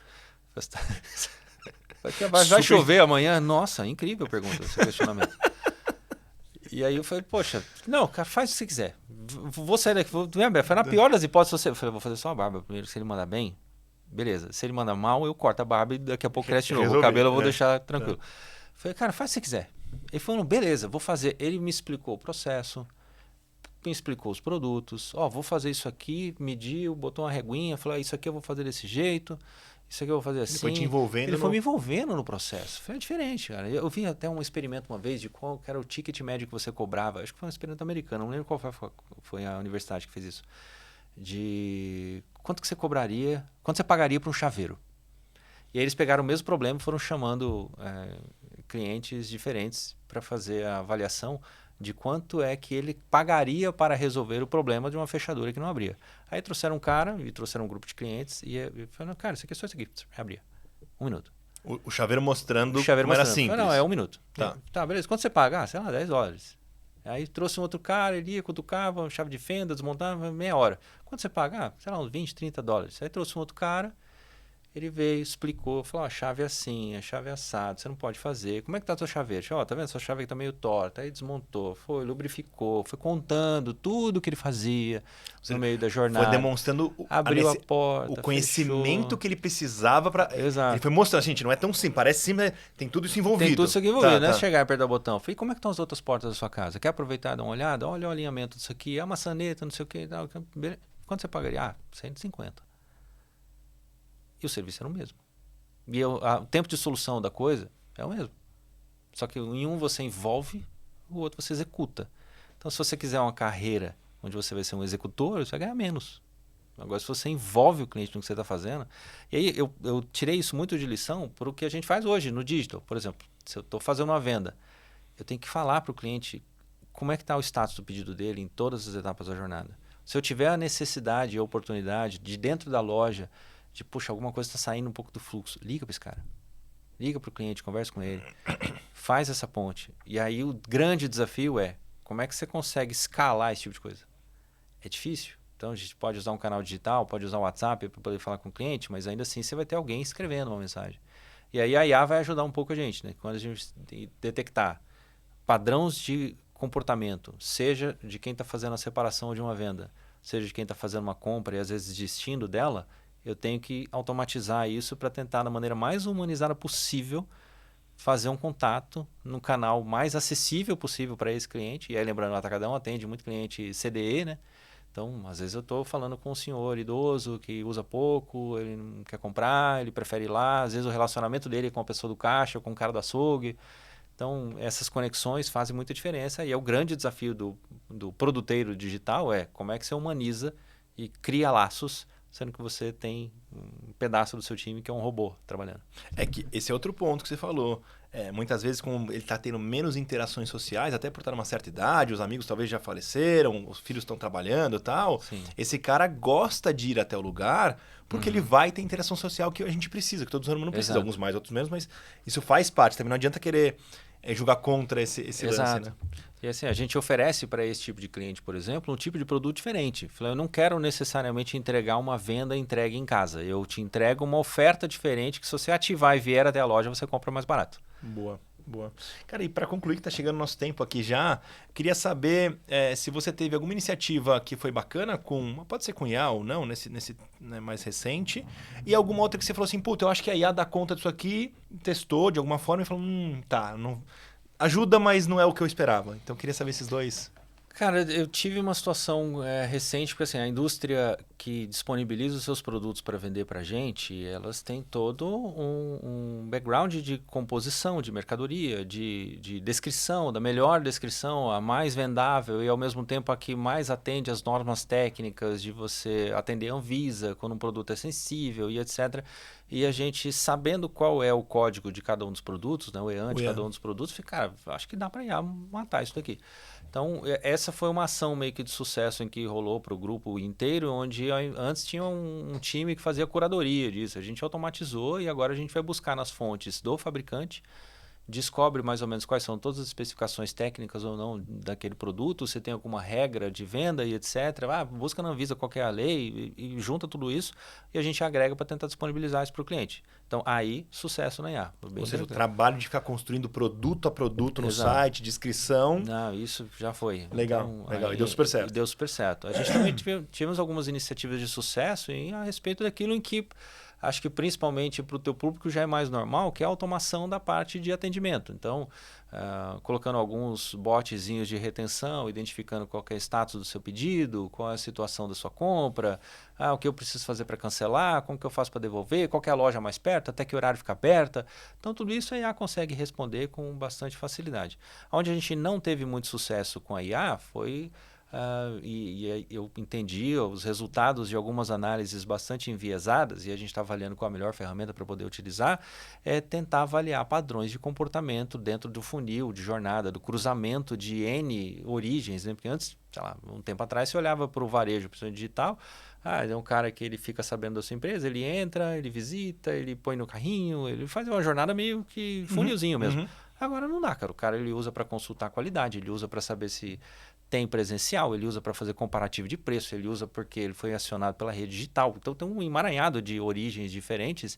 Vai chover amanhã? Nossa, incrível pergunta, esse questionamento. E aí eu falei, poxa, não, cara, faz o que você quiser. Vou sair daqui. Foi na pior das hipóteses, eu falei, vou fazer só a barba primeiro, se ele mandar bem. Beleza, se ele manda mal, eu corto a barba e daqui a pouco cresce de novo. O cabelo eu vou deixar tranquilo. Falei, cara, faz o que você quiser. Ele falou, beleza, vou fazer. Ele me explicou o processo, me explicou os produtos. Vou fazer isso aqui, mediu, botou uma reguinha, falou, isso aqui eu vou fazer desse jeito, isso aqui eu vou fazer assim. Ele foi te envolvendo. Ele foi me envolvendo no processo. Foi diferente, cara. Eu vi até um experimento uma vez de qual era o ticket médio que você cobrava. Acho que foi um experimento americano, não lembro qual foi a universidade que fez isso. De quanto que você cobraria, quanto você pagaria para um chaveiro. E aí eles pegaram o mesmo problema e foram chamando clientes diferentes para fazer a avaliação de quanto é que ele pagaria para resolver o problema de uma fechadura que não abria. Aí trouxeram um cara e trouxeram um grupo de clientes e falaram, cara, isso aqui é só isso aqui, abria. 1 minuto. O chaveiro mostrando como era simples. Não, é 1 minuto. Tá, beleza. Quanto você paga? Sei lá, $10. Aí trouxe um outro cara, ele ia, cutucava, chave de fenda, desmontava, meia hora. Quanto você paga? Sei lá, uns $20, $30. Aí trouxe um outro cara, ele veio, explicou, falou, a chave é assim, a chave é assado, você não pode fazer. Como é que tá a tua chaveira? Tá vendo? Sua chave aqui tá meio torta. Aí desmontou, lubrificou, foi contando tudo que ele fazia no meio da jornada. Foi demonstrando abriu a porta, o conhecimento fechou. Que ele precisava para. Exato. Ele foi mostrando, gente, não é tão simples, parece simples, tem tudo isso envolvido. Tem tudo isso aqui envolvido, né? Chegar e apertar o botão. Falei, como é que estão as outras portas da sua casa? Quer aproveitar e dar uma olhada? Olha o alinhamento disso aqui, a maçaneta, não sei o que. Quanto você pagaria? 150. E o serviço era o mesmo. E o tempo de solução da coisa é o mesmo. Só que em um você envolve, o outro você executa. Então, se você quiser uma carreira onde você vai ser um executor, você vai ganhar menos. Agora, se você envolve o cliente no que você está fazendo... E aí, eu tirei isso muito de lição para o que a gente faz hoje no digital. Por exemplo, se eu estou fazendo uma venda, eu tenho que falar para o cliente como é que está o status do pedido dele em todas as etapas da jornada. Se eu tiver a necessidade e a oportunidade de dentro da loja, de, puxa, alguma coisa está saindo um pouco do fluxo, liga para esse cara. Liga para o cliente, conversa com ele. Faz essa ponte. E aí o grande desafio é como é que você consegue escalar esse tipo de coisa. É difícil. Então a gente pode usar um canal digital, pode usar o WhatsApp para poder falar com o cliente, mas ainda assim você vai ter alguém escrevendo uma mensagem. E aí a IA vai ajudar um pouco a gente, né? Quando a gente detectar padrões de comportamento, seja de quem está fazendo a separação de uma venda, seja de quem está fazendo uma compra e às vezes desistindo dela, eu tenho que automatizar isso para tentar, da maneira mais humanizada possível, fazer um contato no canal mais acessível possível para esse cliente. E aí, lembrando, o Atacadão atende muito cliente CDE, né? Então, às vezes eu estou falando com um senhor idoso que usa pouco, ele não quer comprar, ele prefere ir lá. Às vezes o relacionamento dele é com a pessoa do caixa, ou com o cara do açougue. Então, essas conexões fazem muita diferença. E é o grande desafio do produteiro digital como é que você humaniza e cria laços, sendo que você tem um pedaço do seu time que é um robô trabalhando. É que esse é outro ponto que você falou. Muitas vezes, como ele está tendo menos interações sociais, até por estar numa certa idade, os amigos talvez já faleceram, os filhos estão trabalhando e tal. Sim. Esse cara gosta de ir até o lugar porque ele vai ter interação social que a gente precisa, que todo ser humano precisa. Exato. Alguns mais, outros menos, mas isso faz parte. Também não adianta querer julgar contra esse lance, né? E assim, a gente oferece para esse tipo de cliente, por exemplo, um tipo de produto diferente. Eu não quero necessariamente entregar uma venda entregue em casa. Eu te entrego uma oferta diferente que se você ativar e vier até a loja, você compra mais barato. Boa. Cara, e para concluir, que está chegando nosso tempo aqui já, queria saber se você teve alguma iniciativa que foi bacana pode ser com IA ou não, nesse né, mais recente, e alguma outra que você falou assim, puta, eu acho que a IA dá conta disso aqui, testou de alguma forma e falou, tá, não... ajuda, mas não é o que eu esperava. Então, eu queria saber esses dois. Cara, eu tive uma situação recente, porque assim, a indústria que disponibiliza os seus produtos para vender para a gente, elas têm todo um background de composição, de mercadoria, de descrição, da melhor descrição, a mais vendável e ao mesmo tempo a que mais atende às normas técnicas de você atender a Anvisa quando um produto é sensível e etc. E a gente, sabendo qual é o código de cada um dos produtos, né, o EAN de cada um dos produtos, fica, cara, acho que dá para IA matar isso daqui. Então, essa foi uma ação meio que de sucesso em que rolou para o grupo inteiro, onde antes tinha um time que fazia curadoria disso. A gente automatizou e agora a gente vai buscar nas fontes do fabricante, descobre mais ou menos quais são todas as especificações técnicas ou não daquele produto, se tem alguma regra de venda e etc. Busca na Anvisa qual que é a lei e junta tudo isso e a gente agrega para tentar disponibilizar isso para o cliente. Então, aí, sucesso na IA. Ou seja, o trabalho de ficar construindo produto a produto no Exato. site, descrição... Não, isso já foi. Legal. E deu super certo. Deu super certo. A gente também tivemos algumas iniciativas de sucesso a respeito daquilo em que acho que principalmente para o teu público já é mais normal, que é a automação da parte de atendimento. Então, colocando alguns botzinhos de retenção, identificando qual que é o status do seu pedido, qual é a situação da sua compra, o que eu preciso fazer para cancelar, como que eu faço para devolver, qual que é a loja mais perto, até que horário fica aberta. Então, tudo isso a IA consegue responder com bastante facilidade. Onde a gente não teve muito sucesso com a IA foi... e eu entendi os resultados de algumas análises bastante enviesadas, e a gente está avaliando qual a melhor ferramenta para poder utilizar, é tentar avaliar padrões de comportamento dentro do funil, de jornada, do cruzamento de N origens, né? Porque antes, sei lá, um tempo atrás, você olhava para o varejo, principalmente digital, é um cara que ele fica sabendo da sua empresa, ele entra, ele visita, ele põe no carrinho, ele faz uma jornada meio que funilzinho mesmo. Agora não dá, cara. O cara ele usa para consultar a qualidade, ele usa para saber se tem presencial, ele usa para fazer comparativo de preço, ele usa porque ele foi acionado pela rede digital. Então tem um emaranhado de origens diferentes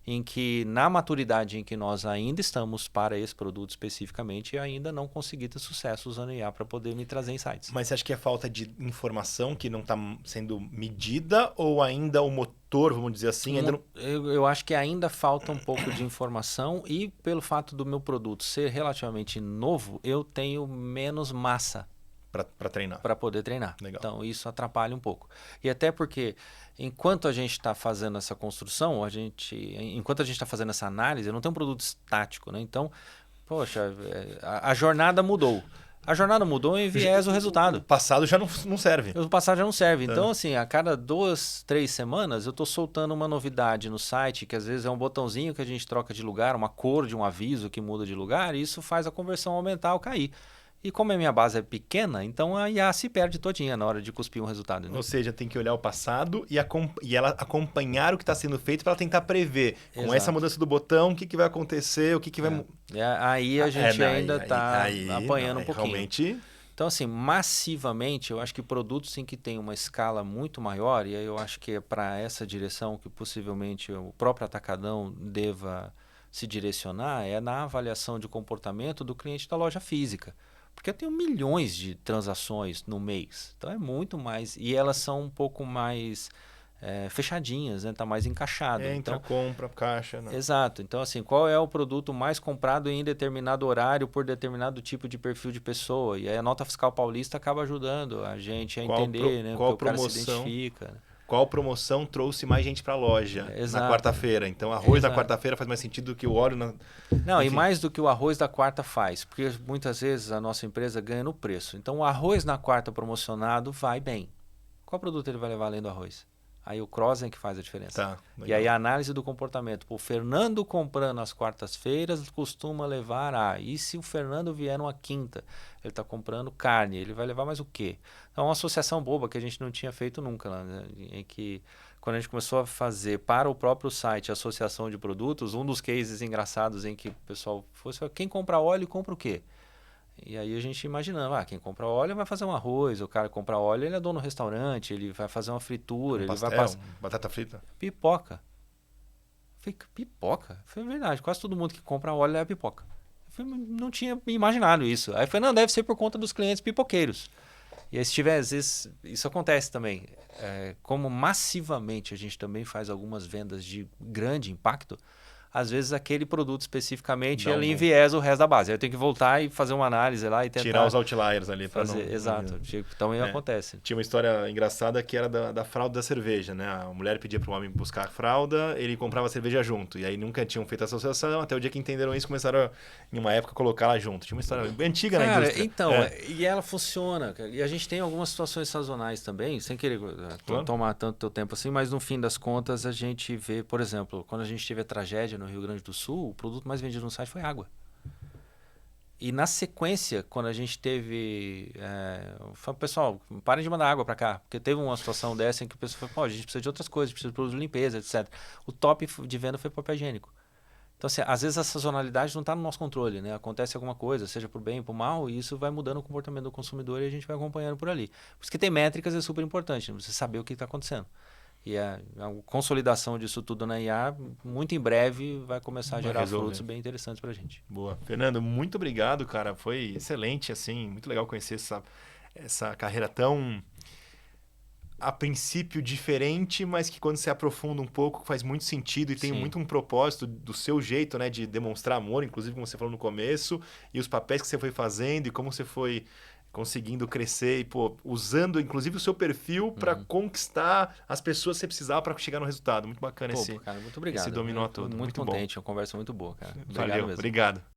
em que na maturidade em que nós ainda estamos para esse produto especificamente, ainda não consegui ter sucesso usando IA para poder me trazer insights. Mas você acha que é falta de informação que não está sendo medida ou ainda o motor, vamos dizer assim, ainda não... Eu acho que ainda falta um pouco de informação e pelo fato do meu produto ser relativamente novo, eu tenho menos massa para treinar. Para poder treinar. Legal. Então, isso atrapalha um pouco. E até porque, enquanto a gente está fazendo essa construção, enquanto a gente está fazendo essa análise, eu não tenho um produto estático, né? Então, poxa, a jornada mudou. A jornada mudou e enviesa o resultado. O passado já não serve. O passado já não serve. Então, assim, a cada 2, 3 semanas, eu estou soltando uma novidade no site, que às vezes é um botãozinho que a gente troca de lugar, uma cor de um aviso que muda de lugar, e isso faz a conversão aumentar ou cair. E como a minha base é pequena, então a IA se perde todinha na hora de cuspir um resultado. Né? Ou seja, tem que olhar o passado e ela acompanhar o que está sendo feito para ela tentar prever. Com essa mudança do botão, o que vai acontecer, o que vai... Aí a gente ainda está apanhando um pouquinho. Realmente... Então, assim, massivamente, eu acho que produtos em que tem uma escala muito maior, e aí eu acho que é para essa direção que possivelmente o próprio atacadão deva se direcionar, é na avaliação de comportamento do cliente da loja física. Porque eu tenho milhões de transações no mês. Então é muito mais. E elas são um pouco mais fechadinhas, né? Tá mais encaixado. Entra, Então, compra, caixa. Né? exato. Então, assim, qual é o produto mais comprado em determinado horário por determinado tipo de perfil de pessoa? E aí a nota fiscal paulista acaba ajudando a gente a entender, né? Qual Porque o cara se promoção? identifica. Né? Qual promoção trouxe mais gente para a loja na Exato. quarta-feira? Então, arroz da Exato. quarta-feira faz mais sentido do que o óleo na... Não, e Enfim. mais do que o arroz da quarta faz, porque muitas vezes a nossa empresa ganha no preço. Então, o arroz na quarta promocionado vai bem. Qual produto ele vai levar além do arroz? Aí o cross é que faz a diferença. Tá, E aí a análise do comportamento. O Fernando comprando às quartas-feiras costuma levar e se o Fernando vier numa quinta, ele está comprando carne, ele vai levar mais o quê? Então, é uma associação boba que a gente não tinha feito nunca, né? Em que quando a gente começou a fazer para o próprio site a associação de produtos, um dos cases engraçados em que o pessoal fosse, quem compra óleo compra o quê? E aí a gente imaginando, quem compra óleo vai fazer um arroz, o cara que compra óleo ele é dono do restaurante, ele vai fazer uma fritura, ele vai passar batata frita. pipoca. Fica pipoca? Foi verdade, quase todo mundo que compra óleo é pipoca. Eu não tinha imaginado isso. Aí eu falei, não, deve ser por conta dos clientes pipoqueiros. E aí se tiver, às vezes, isso acontece também. Como massivamente a gente também faz algumas vendas de grande impacto, às vezes aquele produto especificamente ele enviesa o resto da base. Aí eu tenho que voltar e fazer uma análise lá e tentar... Tirar os outliers ali. Fazer, exato. Então acontece. Tinha uma história engraçada que era da fralda da cerveja, né? A mulher pedia para o homem buscar a fralda, ele comprava a cerveja junto. E aí nunca tinham feito a associação, até o dia que entenderam isso, começaram, em uma época, a colocar lá junto. Tinha uma história bem antiga na indústria. Então, e ela funciona. E a gente tem algumas situações sazonais também, sem querer tomar tanto teu tempo assim, mas no fim das contas a gente vê, por exemplo, quando a gente teve a tragédia no Rio Grande do Sul, o produto mais vendido no site foi água. E na sequência, quando a gente teve... falei, pessoal, parem de mandar água para cá. Porque teve uma situação dessa em que o pessoal falou, a gente precisa de outras coisas, precisa de produtos de limpeza, etc. O top de venda foi papel higiênico. Então, assim, às vezes a sazonalidade não está no nosso controle, né? Acontece alguma coisa, seja por bem ou por mal, e isso vai mudando o comportamento do consumidor e a gente vai acompanhando por ali. Por isso que ter métricas é super importante, né? Você saber o que está acontecendo. E a consolidação disso tudo na IA, muito em breve, vai começar a gerar frutos bem interessantes para a gente. Boa. Fernando, muito obrigado, cara. Foi excelente, assim, muito legal conhecer essa carreira tão, a princípio, diferente, mas que quando você aprofunda um pouco faz muito sentido e tem muito um propósito do seu jeito, né, de demonstrar amor, inclusive como você falou no começo, e os papéis que você foi fazendo e como você foi conseguindo crescer e, usando inclusive o seu perfil para conquistar as pessoas que você precisava para chegar no resultado. Muito bacana cara, muito obrigado. esse dominó todo. Muito contente, é uma conversa muito boa, cara. Valeu, obrigado.